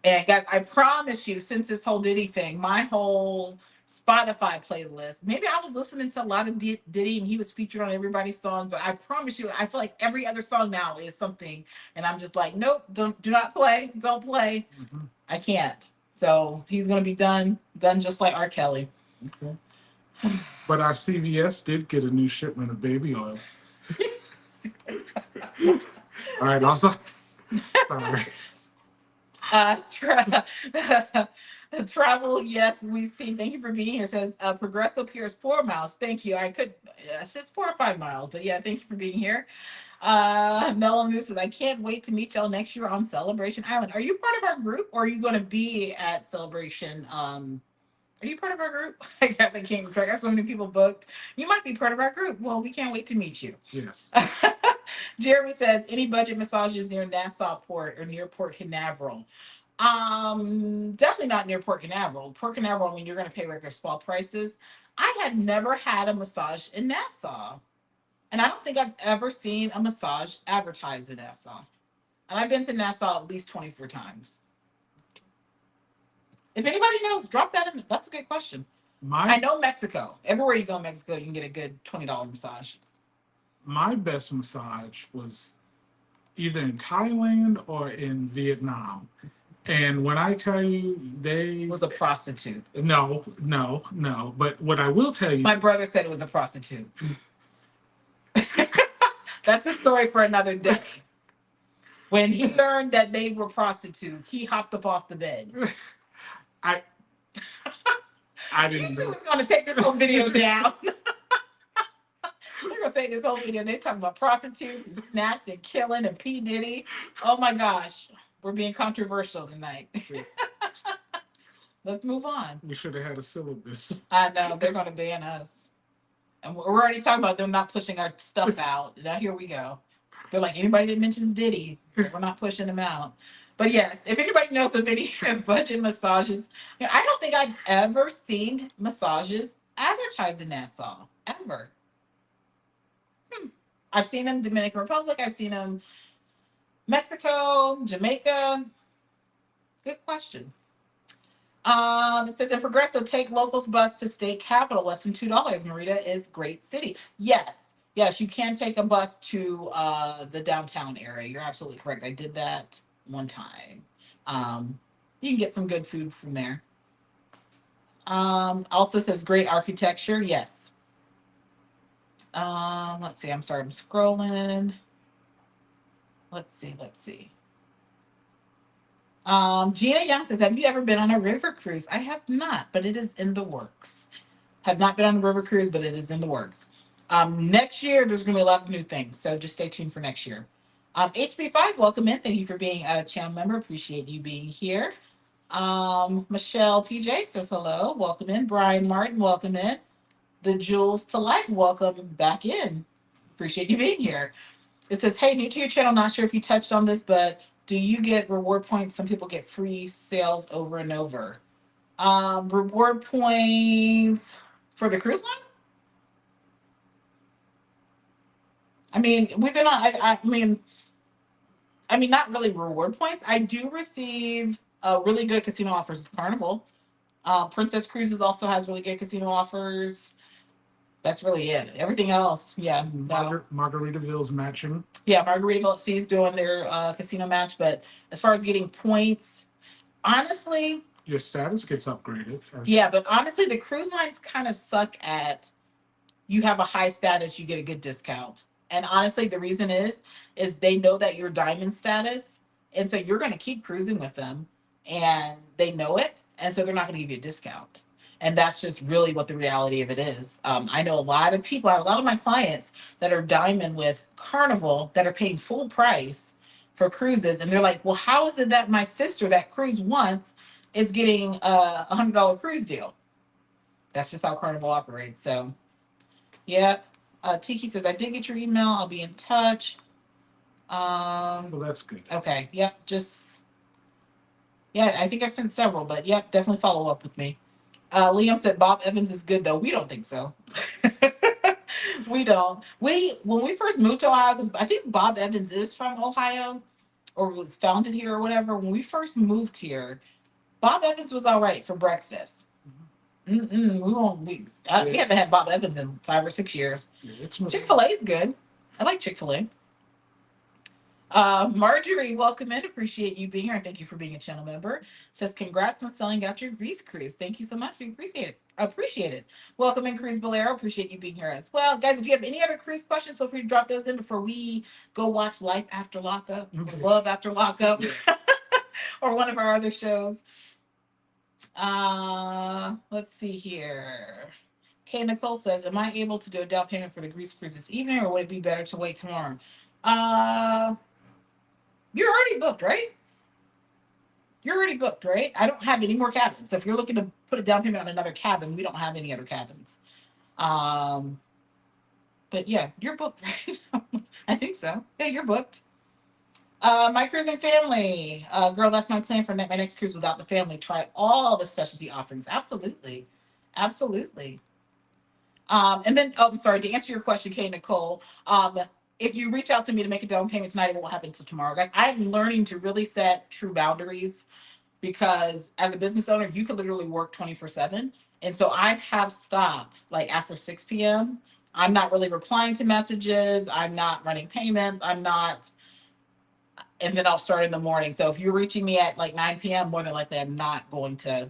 S1: And guys, I promise you, since this whole Diddy thing, my whole Spotify playlist, maybe I was listening to a lot of Diddy and he was featured on everybody's songs, but I promise you, I feel like every other song now is something. And I'm just like, nope, do not play. Don't play.
S2: Mhm.
S1: I can't. So he's going to be done just like R. Kelly.
S2: Okay. But our CVS did get a new shipment of baby oil. All right, I'm sorry. Sorry.
S1: Uh, tra- Travel, yes, we see. Thank you for being here. Says Progresso Pier is 4 miles. Thank you. I could, it's just 4 or 5 miles, but yeah, thank you for being here. Melon Moose says, I can't wait to meet y'all next year on Celebration Island. Are you part of our group or are you going to be at Celebration? Are you part of our group? I guess I can't keep track. I have so many people booked. You might be part of our group. Well, we can't wait to meet you.
S2: Yes.
S1: Jeremy says, any budget massages near Nassau Port or near Port Canaveral? Definitely not near Port Canaveral. Port Canaveral, I mean, you're going to pay regular spa prices. I had never had a massage in Nassau. And I don't think I've ever seen a massage advertised in Nassau. And I've been to Nassau at least 24 times. If anybody knows, drop that in. That's a good question. I
S2: My
S1: know Mexico. Everywhere you go in Mexico, you can get a good $20 massage.
S2: my best massage was either in Thailand or in Vietnam. And when I tell you they
S1: Was a prostitute.
S2: no. But what I will tell you,
S1: My brother said it was a prostitute. That's a story for another day. When he learned that they were prostitutes, he hopped up off the bed.
S2: I I didn't
S1: YouTube
S2: know.
S1: is going to take this whole video down. They're going to take this whole video. They're talking about prostitutes and snapped and killing and P. Diddy. Oh my gosh. We're being controversial tonight. Let's move on.
S2: We should have had a syllabus.
S1: I know. They're going to ban us. And we're already talking about them not pushing our stuff out. Now here we go. They're like, anybody that mentions Diddy, we're not pushing them out. But yes, if anybody knows of any budget massages, I don't think I've ever seen massages advertised in Nassau. Ever. I've seen them Dominican Republic. I've seen them Mexico, Jamaica. Good question. It says in Progresso, take locals bus to state capital, less than $2. Merida is great city. Yes, you can take a bus to the downtown area. You're absolutely correct. I did that one time. You can get some good food from there. Also says great architecture. Yes. Let's see. I'm sorry. I'm scrolling. Let's see. Gina Young says, have you ever been on a river cruise? I have not, but it is in the works. Have not been on a river cruise, but it is in the works. Next year, there's going to be a lot of new things, so just stay tuned for next year. HB5, welcome in. Thank you for being a channel member. Appreciate you being here. Michelle PJ says hello. Welcome in. Brian Martin, welcome in. The Jewels to Life, welcome back in. Appreciate you being here. It says, hey, new to your channel. Not sure if you touched on this, but do you get reward points? Some people get free sales over and over. Reward points for the cruise line? I mean, we've been on, I mean, not really reward points. I do receive really good casino offers with Carnival. Princess Cruises also has really good casino offers. That's really it. Everything else, yeah. No.
S2: Margaritaville's matching.
S1: Yeah, Margaritaville at Sea is doing their casino match. But as far as getting points, honestly,
S2: Your status gets upgraded.
S1: yeah, but honestly, the cruise lines kind of suck at you have a high status, you get a good discount. And honestly, the reason is they know that you're diamond status, and so you're going to keep cruising with them, and they know it, and so they're not going to give you a discount. And that's just really what the reality of it is. I know a lot of people, I have a lot of my clients that are diamond with Carnival that are paying full price for cruises, and they're like, "Well, how is it that my sister that cruised once is getting a $100 cruise deal?" That's just how Carnival operates. So, yeah. Tiki says, I did get your email. I'll be in touch.
S2: Well, that's good.
S1: Okay. Yep. Just, yeah, I think I sent several, but yep, definitely follow up with me. Liam said Bob Evans is good though. We don't think so. We don't. When we first moved to Ohio, because I think Bob Evans is from Ohio or was founded here or whatever. When we first moved here, Bob Evans was all right for breakfast. We won't. We haven't had Bob Evans in 5 or 6 years.
S2: Yeah,
S1: Chick-fil-A is good. I like Chick-fil-A. Marjorie, welcome in. Appreciate you being here, and thank you for being a channel member. Says congrats on selling out your Greece cruise. Thank you so much. We appreciate it. Appreciate it. Welcome in, Cruise Bolero. Appreciate you being here as well, guys. If you have any other cruise questions, feel free to drop those in before we go watch Life After Lockup, or Love After Lockup, or one of our other shows. Let's see here. Kay Nicole says, "Am I able to do a down payment for the Greece cruise this evening, or would it be better to wait tomorrow?" Uh, you're already booked, right? You're already booked, right? I don't have any more cabins. So if you're looking to put a down payment on another cabin, we don't have any other cabins. Um, but yeah, you're booked, right? I think so. Yeah, you're booked. My cruising family. Girl, that's my plan for my next cruise without the family. Try all the specialty offerings. Absolutely. Absolutely. And then, oh, I'm sorry, to answer your question, Kay Nicole, if you reach out to me to make a down payment tonight, it won't happen until tomorrow. Guys, I'm learning to really set true boundaries because as a business owner, you can literally work 24/7. And so I have stopped like after 6 p.m. I'm not really replying to messages. I'm not running payments. I'm not, and then I'll start in the morning. So if you're reaching me at like 9 p.m., more than likely I'm not going to,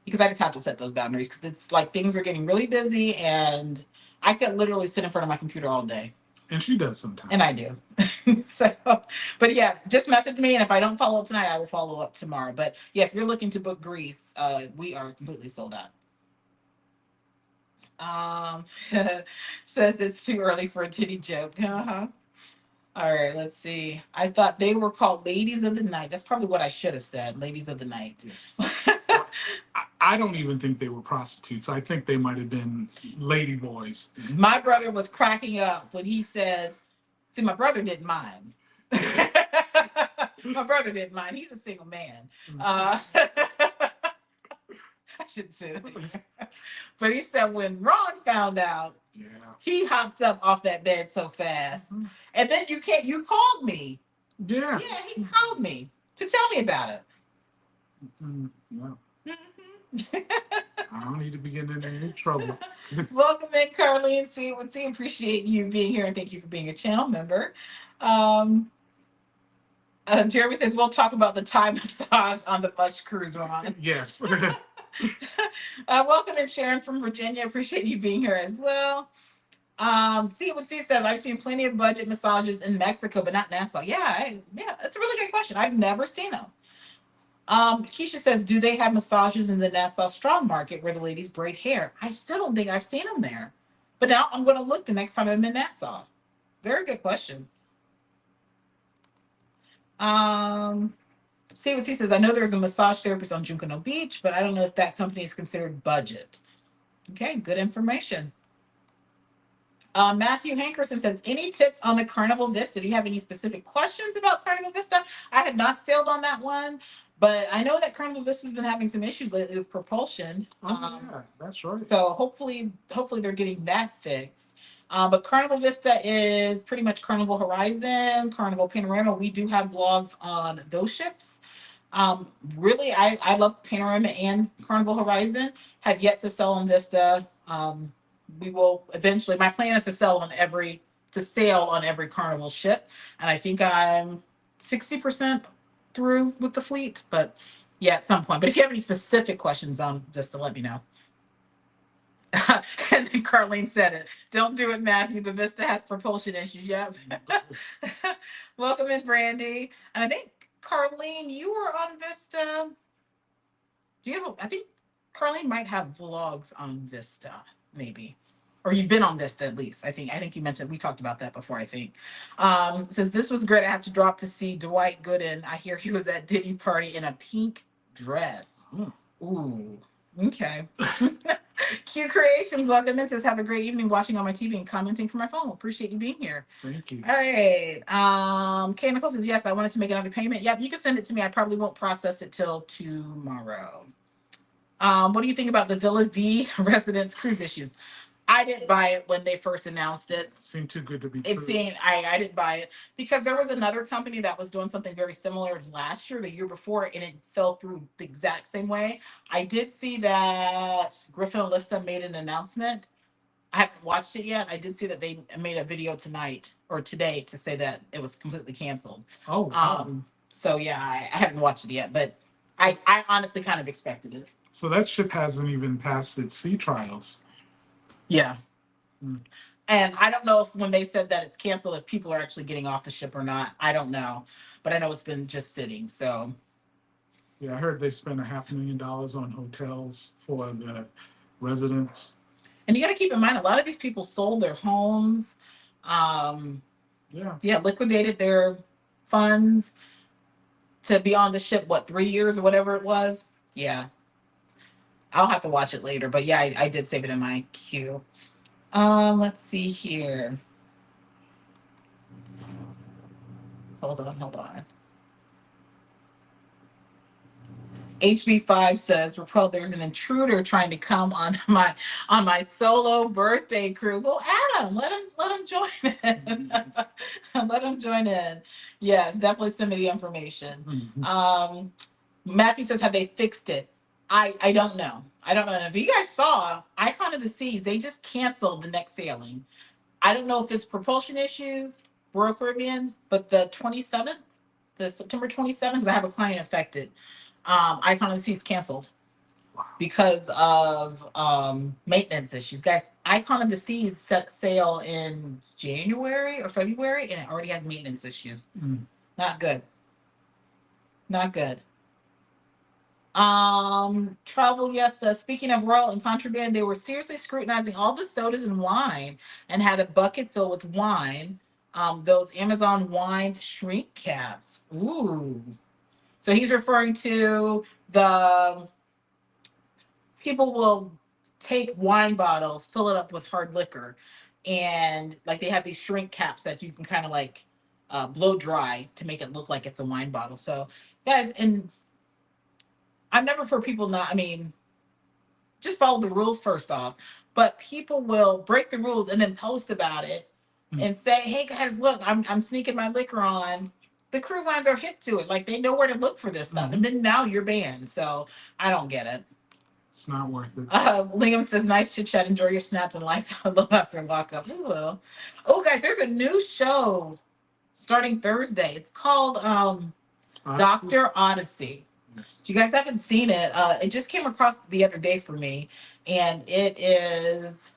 S1: because I just have to set those boundaries because it's like things are getting really busy and I could literally sit in front of my computer all day.
S2: And she does sometimes.
S1: And I do. So, but yeah, just message me. And if I don't follow up tonight, I will follow up tomorrow. But yeah, if you're looking to book Greece, we are completely sold out. Um, says it's too early for a titty joke. Uh-huh. All right, let's see. I thought they were called Ladies of the Night. That's probably what I should have said. Ladies of the Night.
S2: Yes. I don't even think they were prostitutes. I think they might have been lady boys.
S1: My brother was cracking up when he said, see, my brother didn't mind. My brother didn't mind. He's a single man. I shouldn't say that. But he said when Ron found out,
S2: Yeah.
S1: he hopped up off that bed so fast. And then you called me.
S2: Yeah.
S1: Yeah, he called me to tell me about it.
S2: Yeah. I don't need to be getting in any trouble.
S1: Welcome in, Carlene. See, appreciate you being here and thank you for being a channel member. Um, Jeremy says we'll talk about the Thai massage on the bus cruise, Ron.
S2: Yes.
S1: Welcome in, Sharon from Virginia. Appreciate you being here as well. See what C says. I've seen plenty of budget massages in Mexico, but not Nassau. Yeah, that's a really good question. I've never seen them. Keisha says, do they have massages in the Nassau straw market where the ladies braid hair? I still don't think I've seen them there. But now I'm going to look the next time I'm in Nassau. Very good question. See what she says. I know there's a massage therapist on Junkanoo Beach, but I don't know if that company is considered budget. Okay, good information. Matthew Hankerson says, any tips on the Carnival Vista? Do you have any specific questions about Carnival Vista? I had not sailed on that one, but I know that Carnival Vista has been having some issues lately with propulsion.
S2: Yeah, that's right.
S1: So hopefully they're getting that fixed. But Carnival Vista is pretty much Carnival Horizon, Carnival Panorama. We do have vlogs on those ships. Really, I love Panorama and Carnival Horizon. Have yet to sell on Vista. We will eventually. My plan is to sail on every Carnival ship, and I think I'm 60% through with the fleet. But yeah, at some point. But if you have any specific questions on Vista, let me know. And then Carlene said it. Don't do it, Matthew. The Vista has propulsion issues. Yep. Welcome in, Brandy. And I think, Carlene, you were on Vista. Do you have? I think Carlene might have vlogs on Vista, maybe, or you've been on Vista at least. I think you mentioned we talked about that before. I think. Says this was great. I have to drop to see Dwight Gooden. I hear he was at Diddy's party in a pink dress. Ooh. Okay. Q Creations, welcome in. Says have a great evening watching on my TV and commenting from my phone. Appreciate you being here.
S2: Thank you.
S1: All right. K Nicole says yes. I wanted to make another payment. Yep, you can send it to me. I probably won't process it till tomorrow. What do you think about the Villa V residence cruise issues? I didn't buy it when they first announced it.
S2: Seemed too good to be
S1: It
S2: true.
S1: seemed I didn't buy it because there was another company that was doing something very similar last year, the year before, and it fell through the exact same way. I did see that Griffin Alyssa made an announcement. I haven't watched it yet. I did see that they made a video tonight or today to say that it was completely canceled.
S2: Oh, wow.
S1: So yeah, I haven't watched it yet, but I honestly kind of expected it.
S2: So that ship hasn't even passed its sea trials.
S1: Yeah.
S2: Hmm.
S1: And I don't know if when they said that it's canceled, if people are actually getting off the ship or not. I don't know. But I know it's been just sitting. So
S2: Yeah, I heard they spent $500,000 on hotels for the residents.
S1: and you got to keep in mind, a lot of these people sold their homes.
S2: Yeah.
S1: Liquidated their funds to be on the ship. What, 3 years or whatever it was? Yeah, I'll have to watch it later. But yeah, I did save it in my queue. Let's see here. Hold on. HB5 says, Raquel, there's an intruder trying to come on my solo birthday cruise. Well, Adam, let him join in. Let him join in. Yes, definitely send me the information.
S2: Mhm.
S1: Matthew says, have they fixed it? I don't know. I don't know. And if you guys saw Icon of the Seas, they just canceled the next sailing. I don't know if it's propulsion issues, Royal Caribbean, but the September 27th, because I have a client affected. Icon of the Seas canceled because of maintenance issues. Guys, Icon of the Seas set sail in January or February, and it already has maintenance issues. Not good. Not good. Travel, yes. Speaking of Royal and Contraband, they were seriously scrutinizing all the sodas and wine and had a bucket filled with wine. Those Amazon wine shrink caps. Ooh. So he's referring to the people will take wine bottles, fill it up with hard liquor, and like they have these shrink caps that you can kind of like blow dry to make it look like it's a wine bottle. So guys, and I'm never for people not. I mean, just follow the rules first off. But people will break the rules and then post about it and say, "Hey guys, look, I'm sneaking my liquor on." The cruise lines are hip to it; like they know where to look for this stuff, and then now you're banned. So I don't get it.
S2: It's not worth it.
S1: Liam says, "Nice chit chat. Enjoy your snaps and life after lockup." We will. Oh, guys, there's a new show starting Thursday. It's called Doctor Odyssey.
S2: Yes.
S1: If you guys haven't seen it, it just came across the other day for me, and it is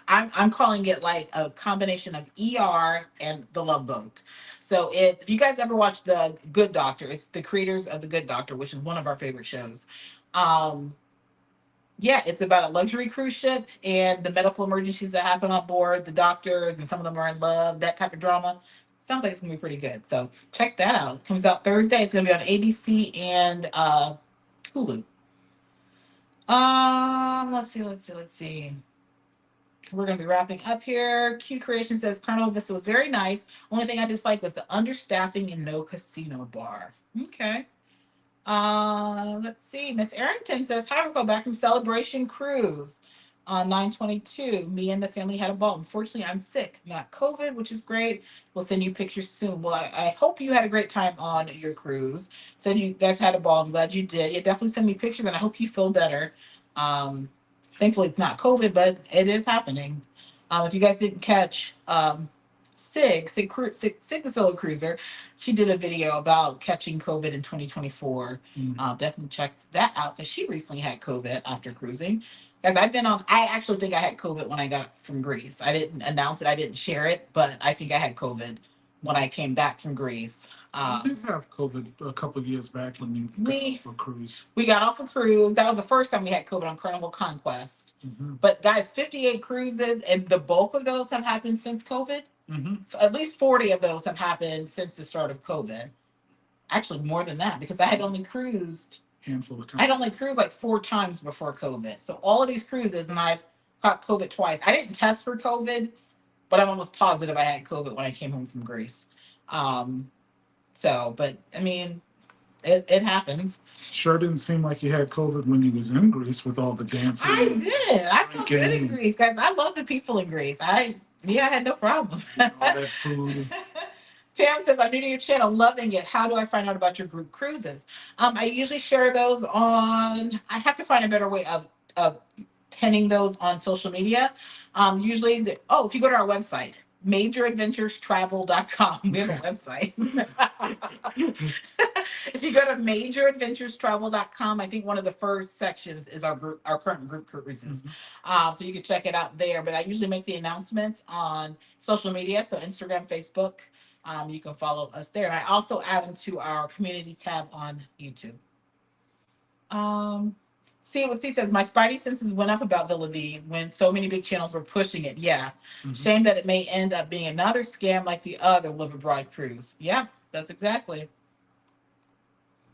S1: I'm calling it like a combination of ER and The Love Boat. So if you guys ever watched The Good Doctor, it's the creators of The Good Doctor, which is one of our favorite shows. Yeah, it's about a luxury cruise ship and the medical emergencies that happen on board, the doctors, and some of them are in love, that type of drama. Sounds like it's gonna be pretty good. So check that out. It comes out Thursday. It's gonna be on ABC and Hulu. Let's see. We're gonna be wrapping up here. Q Creation says Carnival Vista was very nice. Only thing I disliked was the understaffing and no casino bar. Okay. Let's see. Miss Arrington says, hi, we'll go back from Celebration Cruise on 9/22. Me and the family had a ball. Unfortunately, I'm sick, not COVID, which is great. We'll send you pictures soon. Well, I hope you had a great time on your cruise. Said you guys had a ball. I'm glad you did. Yeah, definitely send me pictures, and I hope you feel better. Thankfully, it's not COVID, but it is happening. If you guys didn't catch Sig, the solo cruiser, she did a video about catching COVID in 2024. Definitely check that out because she recently had COVID after cruising. Guys, I actually think I had COVID when I got from Greece. I didn't announce it, I didn't share it, but I think I had COVID when I came back from Greece.
S2: I did have COVID a couple of years back when you got
S1: We
S2: off a cruise.
S1: we got off a cruise. That was the first time we had COVID on Carnival Conquest.
S2: Hmm.
S1: But guys, 58 cruises, and the bulk of those have happened since COVID.
S2: Hmm.
S1: At least 40 of those have happened since the start of COVID. Actually, more than that because
S2: Handful of
S1: I had
S2: times.
S1: only cruised like 4 times before COVID. So all of these cruises, and I've caught COVID twice. I didn't test for COVID, but I'm almost positive I had COVID when I came home from Greece. Um, but I mean, it happens.
S2: Sure didn't seem like you had COVID when you was in Greece with all the dancing
S1: I
S2: and
S1: did. I felt good in
S2: drinking
S1: Greece, guys. I love the people in Greece. Yeah, I had no problem.
S2: and all that food.
S1: Pam says, I'm new to your channel, loving it. How do I find out about your group cruises? I usually share those I have to find a better way of pinning those on social media. If you go to our website, majoradventurestravel.com, we have a website. If you go to majoradventurestravel.com, I think one of the first sections is our current group cruises. So you can check it out there. But I usually make the announcements on social media, so Instagram, Facebook. You can follow us there. And I also add them to our community tab on YouTube. Um, See what C says. My spidey senses went up about Villa V when so many big channels were pushing it. Yeah.
S2: Hmm.
S1: Shame that it may end up being another scam like the other Live Abroad cruise. Yeah, that's exactly.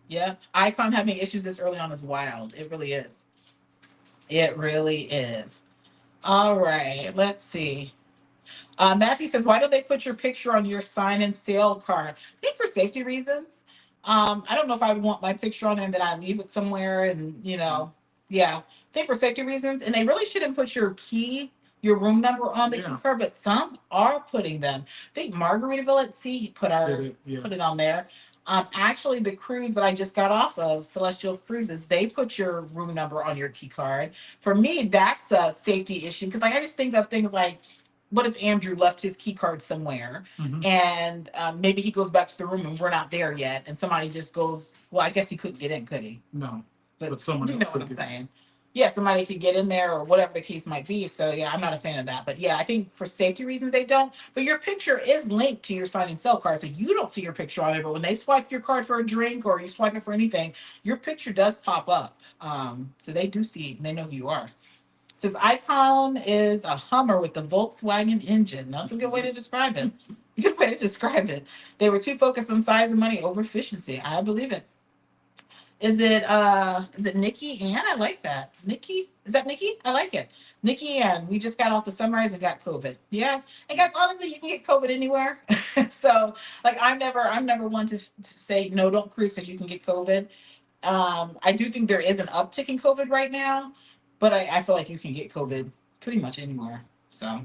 S1: Yeah. Icon having issues this early on is wild. It really is. It really is. All right. Let's see. Matthew says, why don't they put your picture on your sign and sale card? I think for safety reasons. I don't know if I would want my picture on there and then I leave it somewhere and, yeah. I think for safety reasons. And they really shouldn't put your room number on the key
S2: Yeah,
S1: card, but some are putting them. I think Margaritaville at Sea
S2: did it. Yeah.
S1: put it on there. Actually, the cruise that I just got off of, Celestial Cruises, they put your room number on your key card. For me, that's a safety issue because like I just think of things like what if Andrew left his key card somewhere
S2: Hmm.
S1: and maybe he goes back to the room and we're not there yet and somebody just goes, well, I guess he couldn't get in, could he?
S2: No,
S1: But
S2: but someone
S1: you
S2: else
S1: know what
S2: could
S1: I'm
S2: get it.
S1: saying. Yeah, somebody could get in there or whatever the case might be. So yeah, I'm not a fan of that. But yeah, I think for safety reasons they don't. But your picture is linked to your sign and sell card. So you don't see your picture on there. But when they swipe your card for a drink or you swipe it for anything, your picture does pop up. So they do see it and they know who you are. Says Icon is a Hummer with the Volkswagen engine. That's a good way to describe it. Good way to describe it. They were too focused on size and money over efficiency. I believe it. Is it Nikki Ann? I like that. Nikki? Is that Nikki? I like it. Nikki Ann, we just got off the sunrise and got COVID. Yeah. And guys, honestly, you can get COVID anywhere. So like I'm never one to say no, don't cruise because you can get COVID. I do think there is an uptick in COVID right now, but I feel like you can get COVID pretty much anywhere. So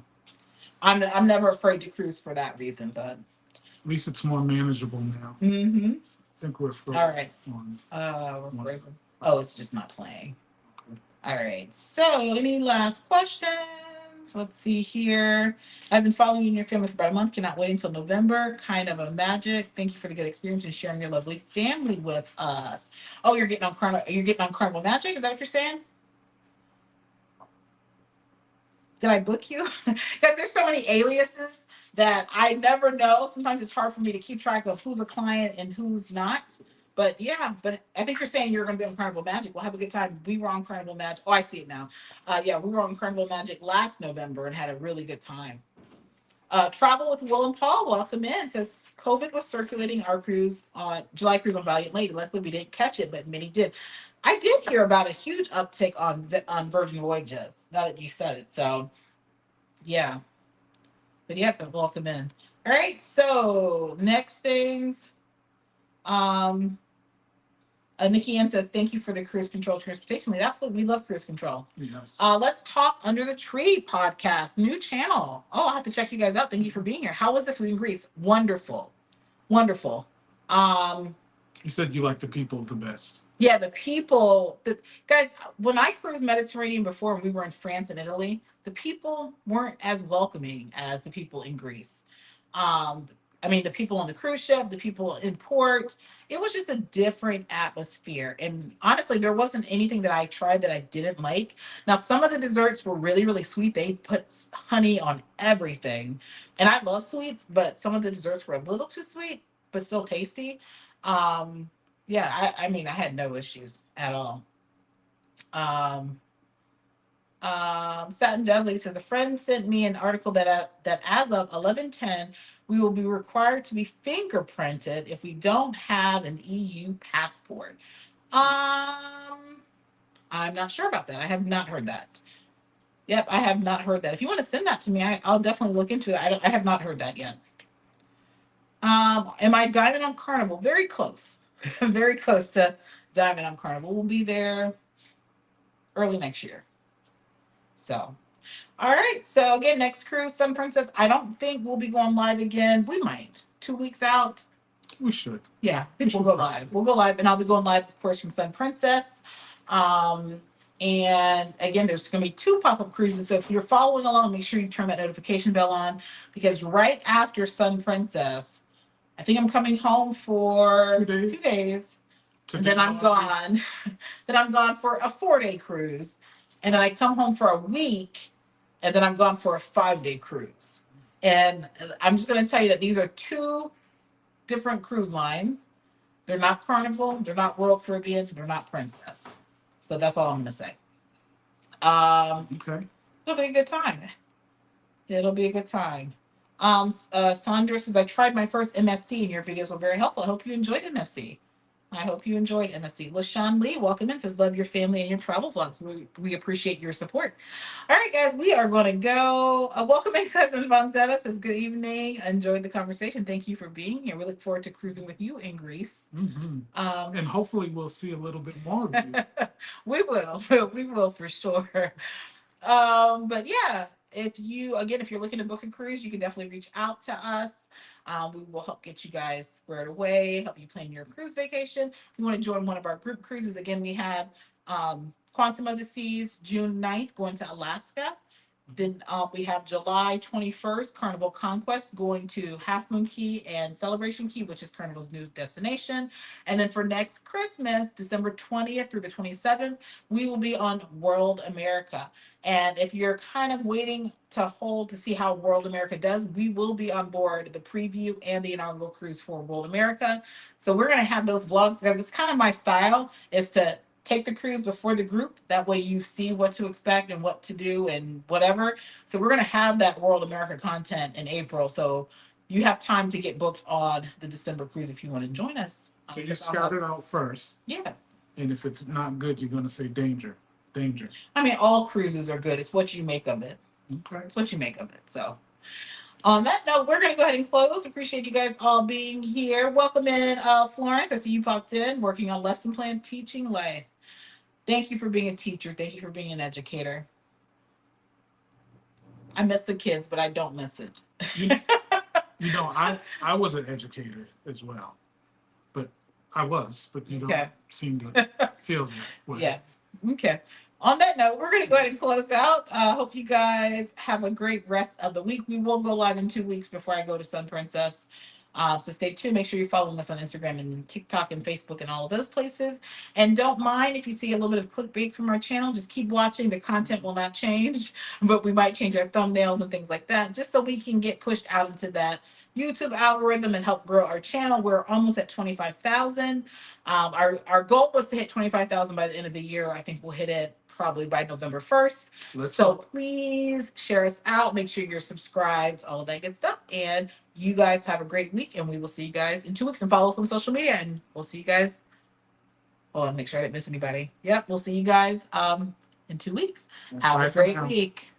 S1: I'm never afraid to cruise for that reason. But
S2: At least it's more manageable now.
S1: mm-hmm.
S2: I think we're
S1: All
S2: frozen
S1: right.
S2: on
S1: We're
S2: one.
S1: frozen. Oh, it's just not playing. All right. So any last questions? Let's see here. I've been following you and your family for about a month. Cannot wait until November. Kind of a magic. Thank you for the good experience and sharing your lovely family with us. Oh, you're getting on Carnival Magic? Is that what you're saying? Did I book you? Because there's so many aliases that I never know. Sometimes it's hard for me to keep track of who's a client and who's not. But yeah, but I think you're saying you're going to be on Carnival Magic. We'll have a good time. We were on Carnival Magic. Oh, I see it now. Yeah, we were on Carnival Magic last November and had a really good time. Travel with Will and Paul, welcome in. Says COVID was circulating our cruise on July cruise on Valiant Lady. Luckily, we didn't catch it, but many did. I did hear about a huge uptick on Virgin Voyages. Now that you said it, so yeah, but yeah, but welcome in. All right, so next things. Um, Nikki Ann says, thank you for the cruise control transportation lead. Absolutely, we love cruise control.
S2: Yes.
S1: Let's talk Under the Tree podcast, new channel. Oh, I have to check you guys out. Thank you for being here. How was the food in Greece? Wonderful, wonderful. Um,
S2: You said you like the people the best.
S1: yeah, the people, guys. When I cruised Mediterranean before, and we were in France and Italy, the people weren't as welcoming as the people in Greece. Um, I mean, the people on the cruise ship, the people in port, it was just a different atmosphere. And honestly, there wasn't anything that I tried that I didn't like. Now, some of the desserts were really, really sweet. They put honey on everything. And I love sweets, but some of the desserts were a little too sweet, but still tasty. Um, yeah, I mean, I had no issues at all. Um, Satin Desley says a friend sent me an article that as of 11/10, we will be required to be fingerprinted if we don't have an EU passport. Um, I'm not sure about that. I have not heard that. Yep, I have not heard that. If you want to send that to me, I'll definitely look into it. I have not heard that yet. Am I Diamond on Carnival? Very close. Very close to Diamond on Carnival. We'll be there early next year. So, all right. So again, next cruise, Sun Princess. I don't think we'll be going live again. We might. 2 weeks out.
S2: We should.
S1: Yeah, I think we'll go live. We'll go live, and I'll be going live, of course, from Sun Princess. Um, and again, there's going to be 2 pop-up cruises. So if you're following along, make sure you turn that notification bell on, because right after Sun Princess, I think I'm coming home for 2 days, and then I'm gone. Then I'm gone for a 4-day cruise, and then I come home for a week, and then I'm gone for a 5-day cruise. And I'm just going to tell you that these are 2 different cruise lines. They're not Carnival, they're not Royal Caribbean, they're not Princess. So that's all I'm going to say.
S2: Okay.
S1: It'll be a good time. It'll be a good time. Sandra says, I tried my first MSC and your videos were very helpful. I hope you enjoyed MSC. I hope you enjoyed MSC. LaShawn Lee, welcome in, says, love your family and your travel vlogs. We appreciate your support. All right, guys, we are going to go. Welcome in, Cousin Vonzetta says, good evening. Enjoyed the conversation. Thank you for being here. We look forward to cruising with you in Greece.
S2: And hopefully we'll see a little bit more of you.
S1: We will. We will for sure. But yeah, if you're looking to book a cruise, you can definitely reach out to us. We will help get you guys squared away, help you plan your cruise vacation. If you want to join one of our group cruises, again, we have Quantum of the Seas, June 9th, going to Alaska. Then we have July 21st, Carnival Conquest going to Half Moon Key and Celebration Key, which is Carnival's new destination. And then for next Christmas, December 20th through the 27th, we will be on World America. And if you're kind of waiting to hold to see how World America does, we will be on board the preview and the inaugural cruise for World America. So we're going to have those vlogs, because it's kind of my style, is to take the cruise before the group. That way you see what to expect and what to do and whatever. So we're going to have that World America content in April. So you have time to get booked on the December cruise if you want to join us.
S2: So you scout it out first.
S1: Yeah.
S2: And if it's not good, you're going to say danger. Danger.
S1: I mean, all cruises are good. It's what you make of it.
S2: Okay.
S1: It's what you make of it. So on that note, we're going to go ahead and close. Appreciate you guys all being here. Welcome in, Florence. I see you popped in, working on lesson plan teaching life. Thank you for being a teacher. Thank you for being an educator. I miss the kids, but I don't miss it.
S2: I was an educator as well, but you don't seem to feel that way.
S1: Yeah. Okay. On that note, we're going to go ahead and close out. Hope you guys have a great rest of the week. We will go live in 2 weeks before I go to Sun Princess. So stay tuned. Make sure you're following us on Instagram and TikTok and Facebook and all of those places. And don't mind if you see a little bit of clickbait from our channel. Just keep watching. The content will not change, but we might change our thumbnails and things like that, just so we can get pushed out into that YouTube algorithm and help grow our channel. We're almost at 25,000. Our goal was to hit 25,000 by the end of the year. I think we'll hit it probably by November 1st. Please share us out. Make sure you're subscribed, all of that good stuff. And you guys have a great week, and we will see you guys in 2 weeks. And follow us on social media, and we'll see you guys. Hold on, make sure I didn't miss anybody. Yep, we'll see you guys in 2 weeks. Have a great week.